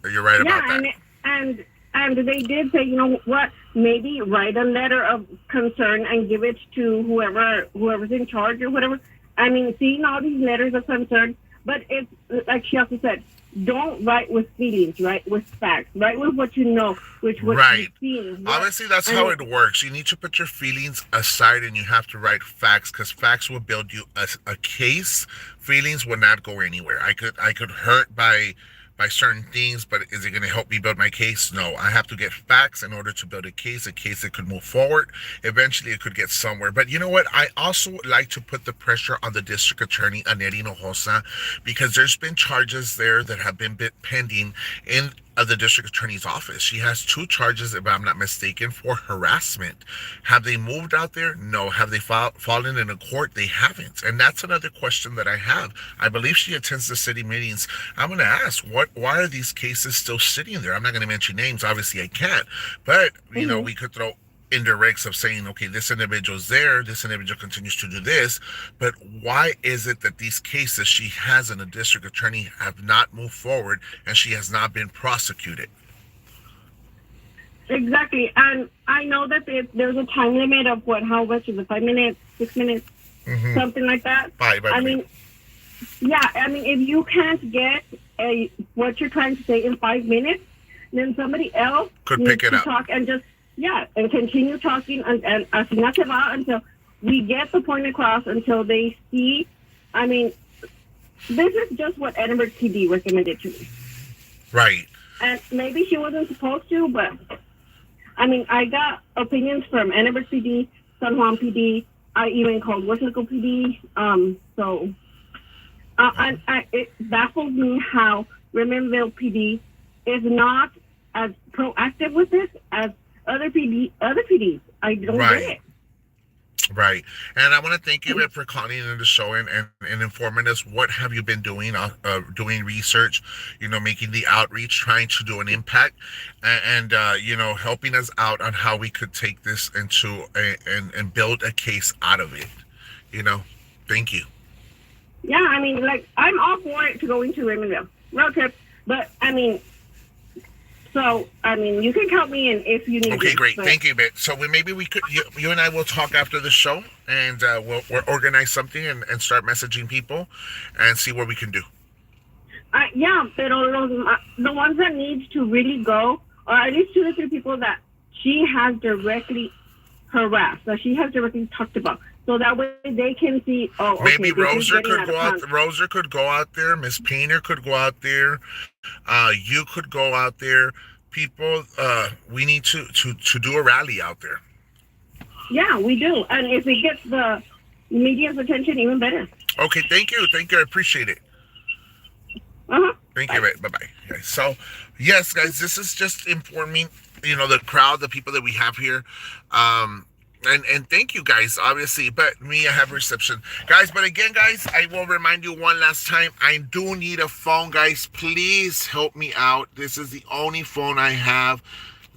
You're right about that. And they did say, you know what, maybe write a letter of concern and give it to whoever's in charge or whatever. I mean, seeing all these letters of concern, but it's like she also said, don't write with feelings, write with facts, write with what you know, which what right. you've seen. Obviously, that's how it works. You need to put your feelings aside and you have to write facts, because facts will build you a case. Feelings will not go anywhere. I could hurt by certain things, but is it going to help me build my case? No, I have to get facts in order to build a case that could move forward. Eventually, it could get somewhere. But you know what? I also would like to put the pressure on the district attorney, Aneri Hinojosa, because there's been charges there that have been pending in the district attorney's office. She has 2 charges, if I'm not mistaken, for harassment. Have they moved out there? No. Have they fallen in a court? They haven't. And that's another question that I have. I believe she attends the city meetings. I'm going to ask, why are these cases still sitting there? I'm not going to mention names. Obviously, I can't. But, you know, we could throw indirects of saying, okay, this individual's there, this individual continues to do this, but why is it that these cases she has in a district attorney have not moved forward and she has not been prosecuted? Exactly. And I know that there's a time limit of how much is it, 5 minutes, 6 minutes, something like that. I mean, if you can't get what you're trying to say in 5 minutes, then somebody else could needs pick it to up. talk and just and continue talking and así no se va until we get the point across, until they see. I mean, this is just what Edinburgh PD recommended to me. Right. And maybe she wasn't supposed to, but I mean, I got opinions from Edinburgh PD, San Juan PD. I even called Westlaco PD. It baffles me how Raymondville PD is not as proactive with this as other PDs. I don't get it. Right. And I want to thank you for calling in the show and informing us. What have you been doing? Doing research, making the outreach, trying to do an impact, and helping us out on how we could take this into and build a case out of it. Thank you. Yeah, I mean, I'm all for it to go into Raymondville road trip, but I mean, you can count me in if you need. Okay, great. Thank you, Bit. So maybe we could, you and I will talk after the show, and we'll organize something and start messaging people and see what we can do. Pero the ones that need to really go, or at least 2 to 3 people that she has directly harassed, that she has directly talked about, so that way they can see. Oh, maybe okay, Roser could go out. Roser could go out there. Miss Painter could go out there. You could go out there. People, we need to do a rally out there. Yeah, we do. And if it gets the media's attention, even better. Okay, thank you. I appreciate it. Thank you. Bye-bye. Okay, so, yes, guys, this is just informing, the crowd, the people that we have here. And thank you guys, obviously, but I have reception. Guys, but again, guys, I will remind you one last time, I do need a phone, guys. Please help me out. This is the only phone I have.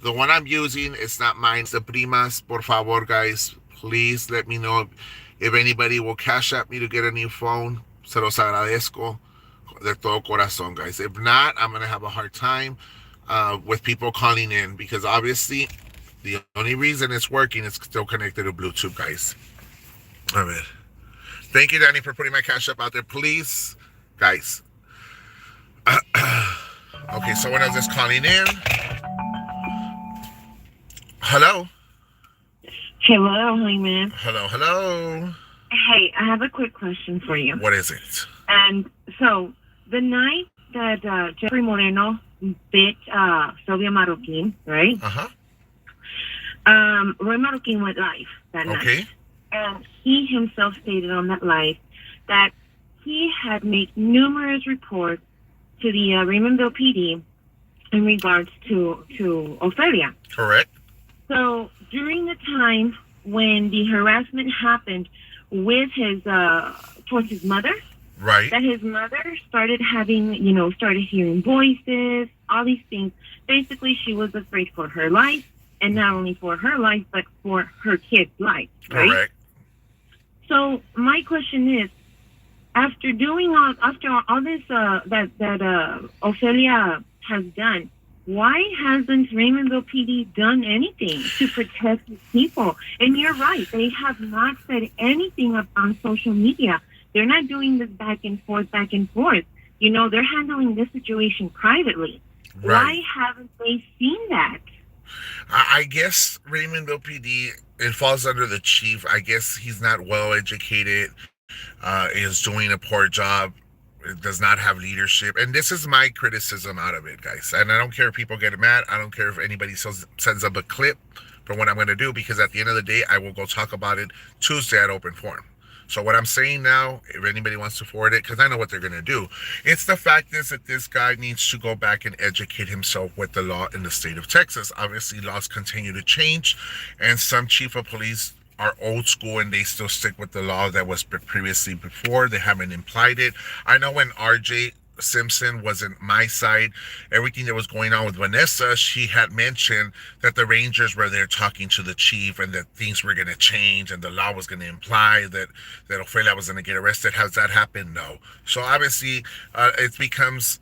The one I'm using, it's not mine, it's the Primas. Por favor, guys, please let me know if anybody will cash at me to get a new phone. Se los agradezco de todo corazón, guys. If not, I'm going to have a hard time with people calling in, because obviously the only reason it's working is still connected to Bluetooth, guys. All right. Thank you, Danny, for putting my cash up out there. Please, guys. Okay, someone else is calling in. Hello? Hello, Hyman. Hello. Hey, I have a quick question for you. What is it? And so, the night that Jeffrey Moreno bit Sylvia Marroquin, right? Uh-huh. Roy Marroquin went live that night. Okay. And he himself stated on that live that he had made numerous reports to the Raymondville PD in regards to Ophelia. Correct. So during the time when the harassment happened with his towards his mother, Right. that his mother started having, started hearing voices, all these things. Basically, she was afraid for her life, and not only for her life, but for her kid's life, right? Correct. So my question is, after all this that Ophelia has done, why hasn't Raymondville PD done anything to protect these people? And you're right, they have not said anything up on social media. They're not doing this back and forth. They're handling this situation privately. Right. Why haven't they seen that? I guess Raymondville PD, it falls under the chief. I guess he's not well educated, is doing a poor job, does not have leadership. And this is my criticism out of it, guys. And I don't care if people get mad. I don't care if anybody sends up a clip for what I'm going to do, because at the end of the day, I will go talk about it Tuesday at open forum. So what I'm saying now, if anybody wants to forward it, because I know what they're going to do, it's the fact is that this guy needs to go back and educate himself with the law in the state of Texas. Obviously, laws continue to change, and some chief of police are old school and they still stick with the law that was previously before. They haven't implied it. I know when RJ Simpson was in my side, everything that was going on with Vanessa, she had mentioned that the Rangers were there talking to the chief and that things were going to change and the law was going to imply that Ophelia was going to get arrested. Has that happened? No. So obviously it becomes,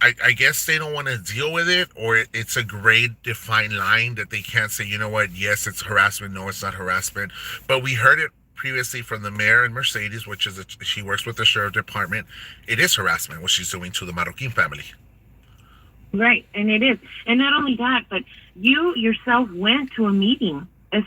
I guess they don't want to deal with it, or it's a grade defined line that they can't say, you know what, yes, it's harassment, no, it's not harassment. But we heard it previously from the mayor and Mercedes, which is she works with the sheriff department. It is harassment what she's doing to the Marroquin family. Right, and it is. And not only that, but you yourself went to a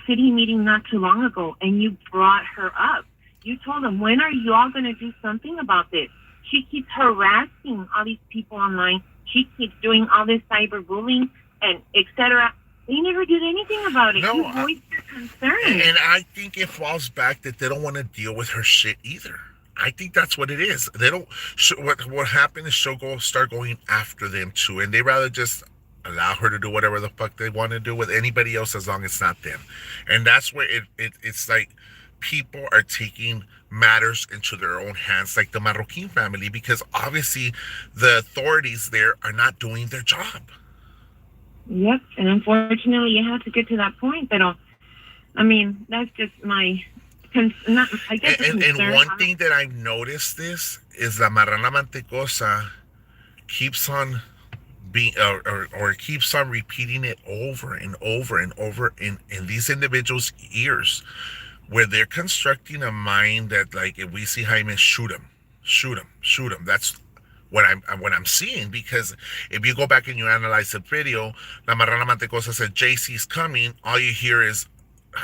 city meeting not too long ago, and you brought her up. You told them, when are you all going to do something about this? She keeps harassing all these people online. She keeps doing all this cyberbullying and etc. They never did anything about it. No, You voiced your concern. And I think it falls back that they don't want to deal with her shit either. I think that's what it is. They don't. What happened is she'll start going after them too, and they rather just allow her to do whatever the fuck they want to do with anybody else as long as it's not them. And that's where it's like people are taking matters into their own hands, like the Marroquin family, because obviously the authorities there are not doing their job. Yep, and unfortunately, you have to get to that point. But I mean, that's just my. And one thing that I've noticed is La Marrana Mantecosa keeps on being or keeps on repeating it over and over and over in these individuals' ears, where they're constructing a mind that, like, if we see Jaime, shoot him. That's what I'm seeing, because if you go back and you analyze the video, La Marrana Mantecosa said JC's coming. All you hear is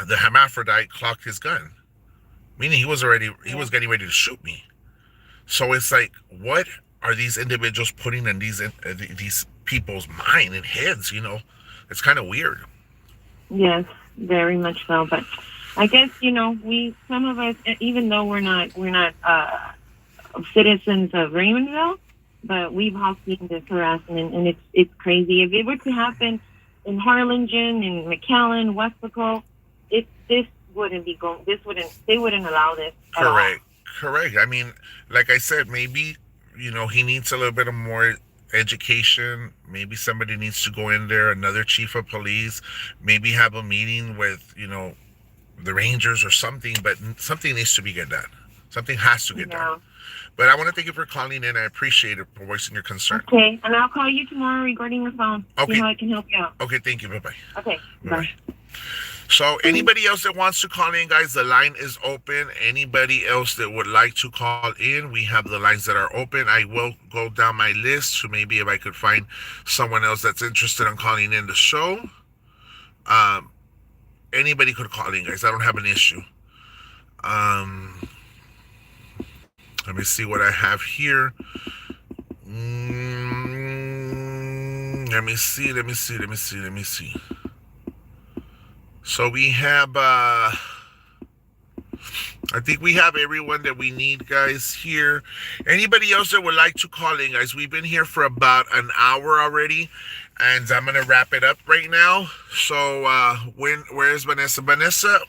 the hermaphrodite clocked his gun, meaning he was getting ready to shoot me. So it's like, what are these individuals putting in these people's mind and heads? It's kind of weird. Yes, very much so. But I guess some of us, even though we're not citizens of Raymondville, but we've all seen this harassment, and it's crazy. If it were to happen in Harlingen, in McAllen, Westlaco, they wouldn't allow this. Correct. I mean, like I said, maybe he needs a little bit of more education. Maybe somebody needs to go in there, another chief of police, maybe have a meeting with the Rangers or something. But something needs to be get done. Something has to get done. But I want to thank you for calling in. I appreciate it, for voicing your concern. Okay, and I'll call you tomorrow regarding the phone. Okay. See how I can help you out. Okay, thank you. Bye-bye. Okay, Bye. So anybody else that wants to call in, guys, the line is open. Anybody else that would like to call in, we have the lines that are open. I will go down my list to maybe if I could find someone else that's interested in calling in the show. Anybody could call in, guys. I don't have an issue. Let me see what I have here. Let me see. So we have I think we have everyone that we need, guys, here. Anybody else that would like to call in, guys? We've been here for about an hour already, and I'm gonna wrap it up right now. So, where's Vanessa? Vanessa,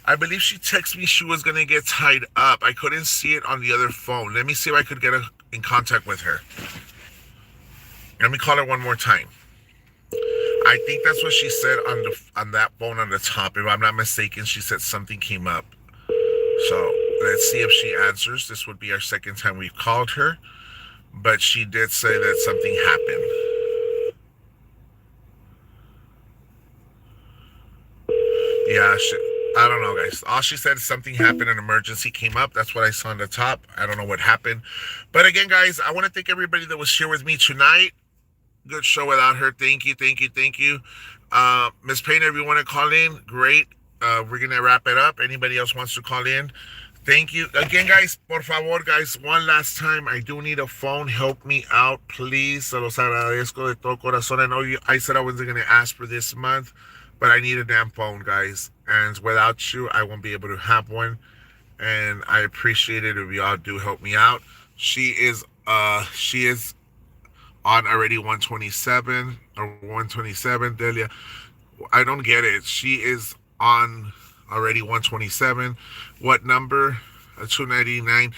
I believe she texted me she was gonna get tied up. I couldn't see it on the other phone. Let me see if I could get in contact with her. Let me call her one more time. I think that's what she said on that phone on the top. If I'm not mistaken, she said something came up. So let's see if she answers. This would be our second time we've called her, but she did say that something happened. Yeah, I don't know, guys. All she said is something happened, an emergency came up. That's what I saw on the top. I don't know what happened. But again, guys, I want to thank everybody that was here with me tonight. Good show without her. Thank you, thank you, thank you. Miss Painter, if you want to call in, great. We're going to wrap it up. Anybody else wants to call in? Thank you. Again, guys, por favor, guys, one last time, I do need a phone. Help me out, please. Se los agradezco de todo corazón. I know I said I wasn't going to ask for this month, but I need a damn phone, guys. And without you, I won't be able to have one. And I appreciate it if y'all do help me out. She is on already 127 or 127, Delia. I don't get it. She is on already 127. What number? 299.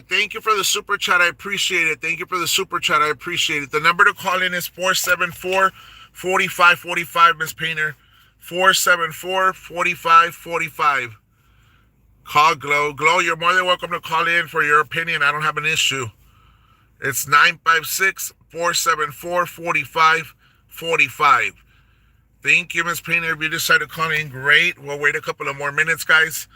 Thank you for the super chat. I appreciate it. Thank you for the super chat. I appreciate it. The number to call in is 474-4545, Miss Painter. 474-4545. Call Glow. Glow, you're more than welcome to call in for your opinion. I don't have an issue. It's 956-474-4545. Thank you, Miss Painter. If you decide to call in, great. We'll wait a couple of more minutes, guys.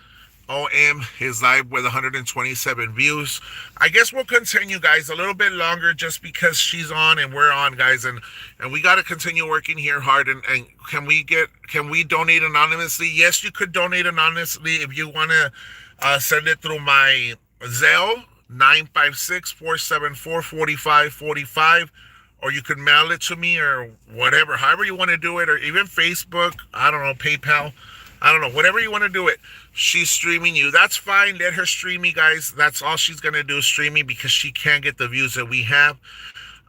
OM is live with 127 views. I guess we'll continue, guys, a little bit longer just because she's on and we're on, guys, and we got to continue working here hard. And can we donate anonymously? Yes, you could donate anonymously if you want to send it through my Zelle, 956-474-4545, or you could mail it to me or whatever, however you want to do it, or even Facebook, I don't know, PayPal, I don't know, whatever you want to do it. She's streaming you. That's fine. Let her stream me, guys. That's all she's going to do, stream me, because she can't get the views that we have.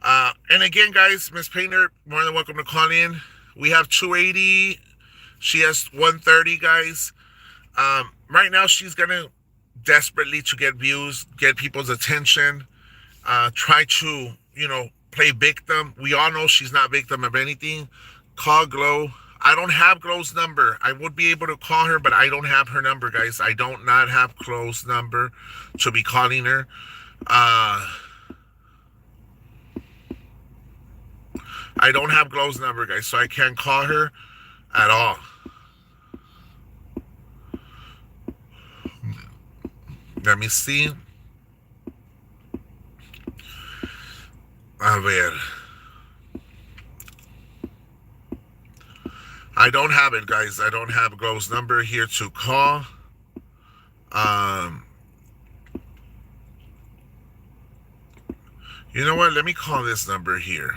And again, guys, Miss Painter, more than welcome to call in. We have 280. She has 130, guys. Right now, she's going to desperately to get views, get people's attention, try to, play victim. We all know she's not victim of anything. Call Glow. I don't have Glow's number. I would be able to call her, but I don't have her number, guys. I don't not have Glow's number to be calling her. I don't have Glow's number, guys, so I can't call her at all. Let me see. A ver. I don't have it, guys. I don't have Glow's number here to call. You know what? Let me call this number here.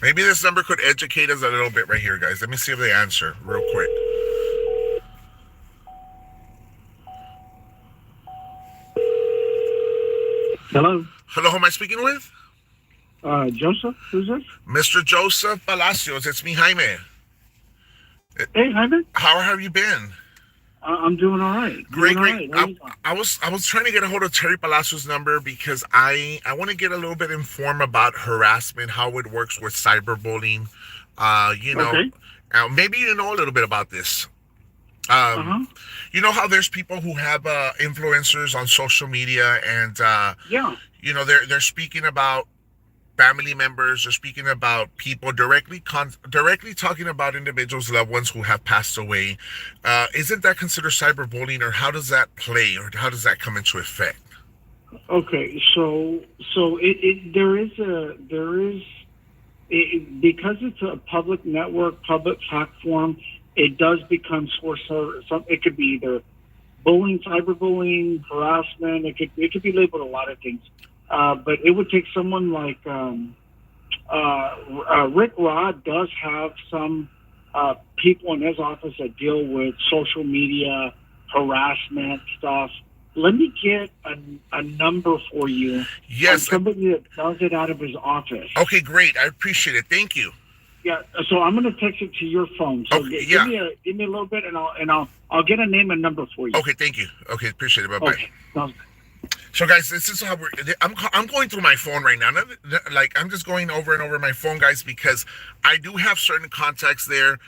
Maybe this number could educate us a little bit right here, guys. Let me see if they answer real quick. Hello. Hello, who am I speaking with? Joseph, who's this? Mr. Joseph Palacios. It's me, Jaime. Hey, Jaime. How have you been? I'm doing all right. Great. Right. I was trying to get a hold of Terry Palacios' number because I want to get a little bit informed about harassment, how it works with cyberbullying. Okay. Maybe you know a little bit about this. You know how there's people who have influencers on social media, and they're speaking about family members, they're speaking about people directly talking about individuals, loved ones who have passed away. Isn't that considered cyberbullying, or how does that play, or how does that come into effect? Okay, so because it's a public network, public platform, it does become source of some. It could be either bullying, cyberbullying, harassment. It could be labeled a lot of things. But it would take someone like Rick Rod does have some people in his office that deal with social media harassment stuff. Let me get a number for you. Yes. Of somebody that does it out of his office. Okay, great. I appreciate it. Thank you. Yeah, so I'm gonna text it to your phone. So Okay, give me a little bit, and I'll get a name and number for you. Okay, thank you. Okay, appreciate it. Bye bye. Okay. Sounds good. So, guys, this is how I'm going through my phone right now. Like, I'm just going over and over my phone, guys, because I do have certain contacts there.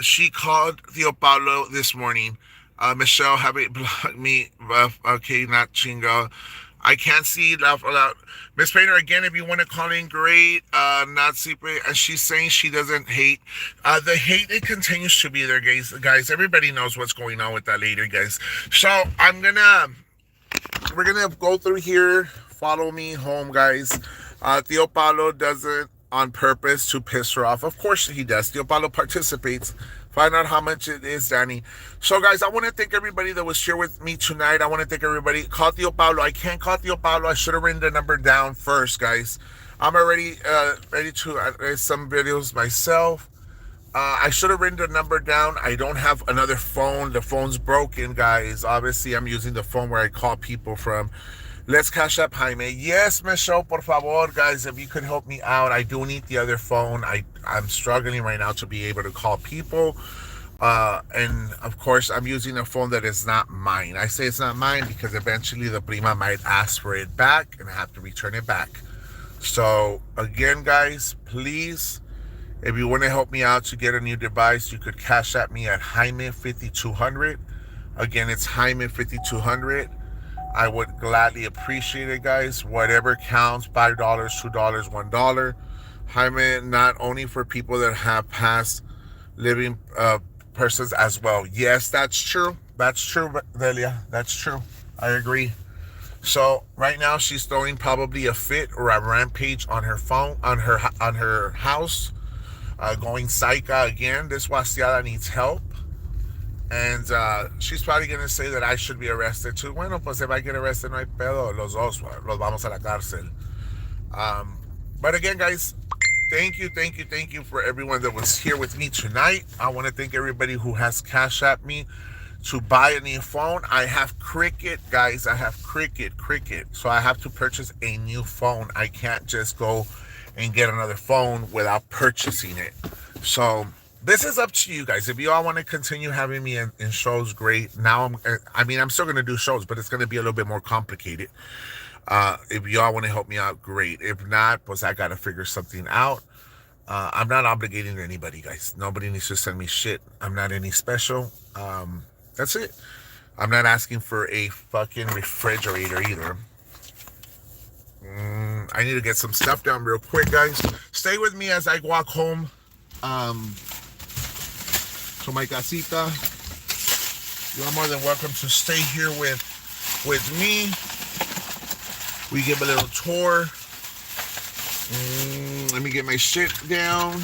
She called Theo Paulo this morning. Michelle, have it blocked me. Okay, not chingo. I can't see laugh aloud. Miss Painter, again, if you want to call in, great. Not secret. And she's saying she doesn't hate. The hate, it continues to be there, guys. Guys, everybody knows what's going on with that lady, guys. So we're gonna go through here. Follow me home, guys. Theo Paulo does it on purpose to piss her off. Of course he does. Theo Paulo participates. Find out how much it is, Danny. So, guys, I want to thank everybody that was here with me tonight. I want to thank everybody. Call Theo Paulo. I can't call Theo Paulo. I should have written the number down first, guys. I'm already ready to erase some videos myself. I should have written the number down. I don't have another phone. The phone's broken, guys. Obviously, I'm using the phone where I call people from. Let's cash up Jaime. Yes, Michelle, por favor, guys, if you could help me out. I do need the other phone. I'm struggling right now to be able to call people. And, of course, I'm using a phone that is not mine. I say it's not mine because eventually the prima might ask for it back, and I have to return it back. So, again, guys, please, if you want to help me out to get a new device, you could cash at me at Jaime5200. Again, it's Jaime5200. I would gladly appreciate it, guys. Whatever counts, $5, $2, $1. Jaime, not only for people that have past living persons as well. Yes, that's true. That's true, Delia. That's true. I agree. So right now she's throwing probably a fit or a rampage on her phone, on her house, going psycho again. This Wasiada needs help. And she's probably going to say that I should be arrested too. Bueno, pues if I get arrested, no hay pedo. Los dos, los vamos a la cárcel. But again, guys, thank you for everyone that was here with me tonight. I want to thank everybody who has cash at me to buy a new phone. I have Cricket, guys. I have Cricket. So I have to purchase a new phone. I can't just go and get another phone without purchasing it. So this is up to you guys. If you all want to continue having me in shows, great. Now I'm still going to do shows, but it's going to be a little bit more complicated. If you all want to help me out, great. If not, pues I got to figure something out. I'm not obligating to anybody, guys. Nobody needs to send me shit. I'm not any special. That's it. I'm not asking for a fucking refrigerator either. I need to get some stuff down real quick, guys. Stay with me as I walk home. To my casita. You are more than welcome to stay here with me. We give a little tour. Let me get my shit down.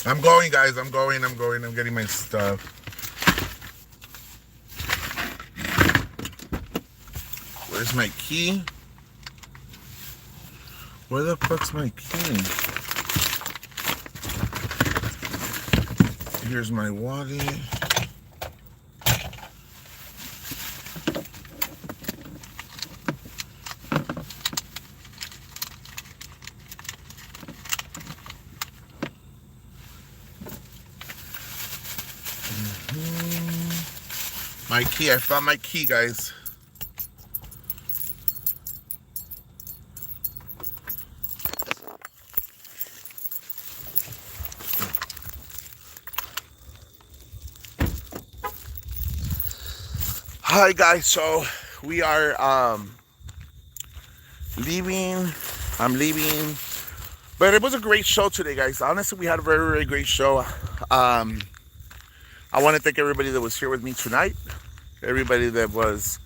I'm going, guys. I'm getting my stuff. Where's my key? Where the fuck's my key? Here's my wallet. My key. I found my key, guys. Hi guys, so we are leaving. I'm leaving, but it was a great show today, guys. Honestly, we had a very, very great show. I want to thank everybody that was here with me tonight. Everybody that was,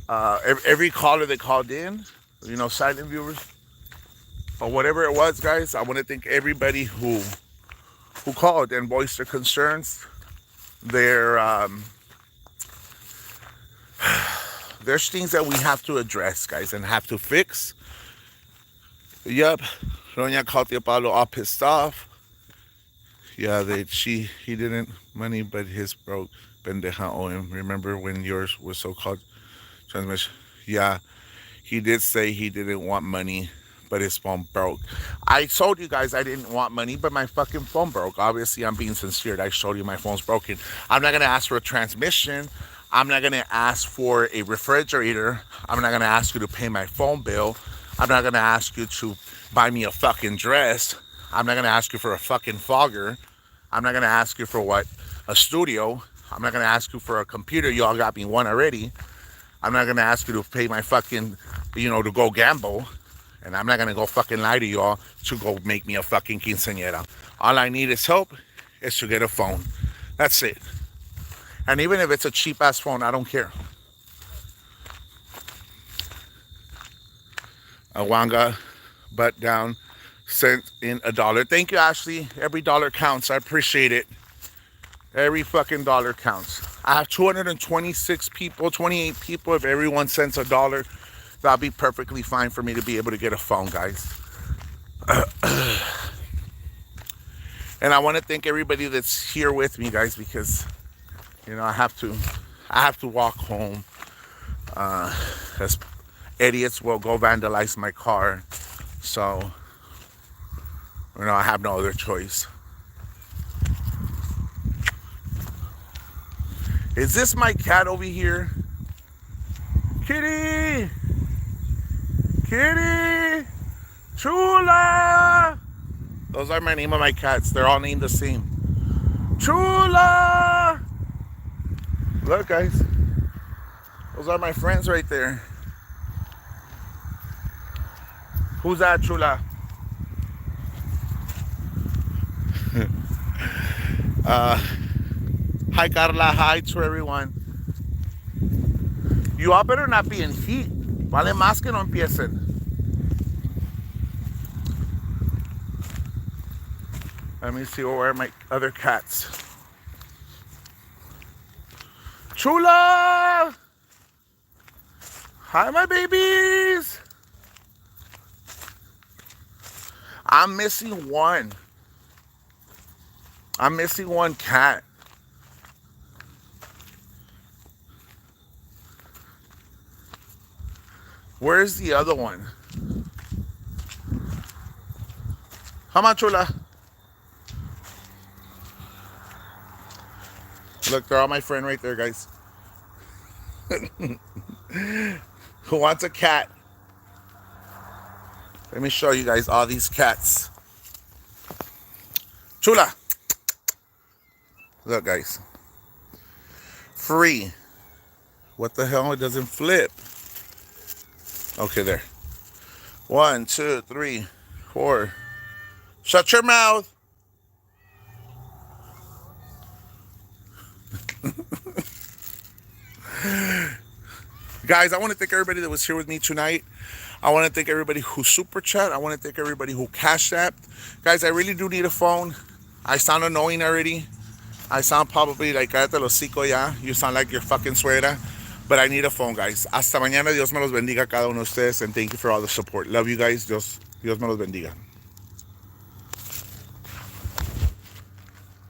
every caller that called in, silent viewers or whatever it was, guys. I want to thank everybody who called and voiced their concerns, their there's things that we have to address, guys, and have to fix. Yep. Doña called Tio Pablo all pissed off. Yeah, he didn't money, but his broke. Pendeja owe him. Remember when yours was so-called transmission? Yeah, he did say he didn't want money, but his phone broke. I told you guys I didn't want money, but my fucking phone broke. Obviously, I'm being sincere. I showed you my phone's broken. I'm not gonna ask for a transmission. I'm not gonna ask for a refrigerator. I'm not gonna ask you to pay my phone bill. I'm not gonna ask you to buy me a fucking dress. I'm not gonna ask you for a fucking fogger. I'm not gonna ask you for what? A studio. I'm not gonna ask you for a computer. You all got me one already. I'm not gonna ask you to pay my fucking, to go gamble. And I'm not gonna go fucking lie to y'all to go make me a fucking quinceañera. All I need is help, is to get a phone. That's it. And even if it's a cheap ass phone, I don't care. Awanga, butt down, sent in $1. Thank you, Ashley. Every dollar counts. I appreciate it. Every fucking dollar counts. I have 226 people, 28 people. If everyone sends $1, that'll be perfectly fine for me to be able to get a phone, guys. And I want to thank everybody that's here with me, guys, because I have to walk home. As idiots will go vandalize my car, so I have no other choice. Is this my cat over here? Kitty! Kitty! Chula! Those are my name of my cats. They're all named the same. Chula! Look, guys. Those are my friends right there. Who's that, Chula? Hi, Carla. Hi to everyone. You all better not be in heat. Vale más que no empiecen. Let me see where are my other cats. Chula! Hi, my babies. I'm missing one. I'm missing one cat. Where's the other one? Come on, Chula. Look, they're all my friend right there, guys. Who wants a cat? Let me show you guys all these cats. Chula. Look, guys. Free. What the hell? It doesn't flip. Okay, there. 1, 2, 3, 4. Shut your mouth. Guys, I want to thank everybody that was here with me tonight. I want to thank everybody who super chat. I want to thank everybody who cash apped. Guys, I really do need a phone. I sound annoying already. I sound probably like cállate el hocico ya. You sound like your fucking suegra. But I need a phone, guys. Hasta mañana. Dios me los bendiga a cada uno de ustedes. And thank you for all the support. Love you guys. Dios me los bendiga.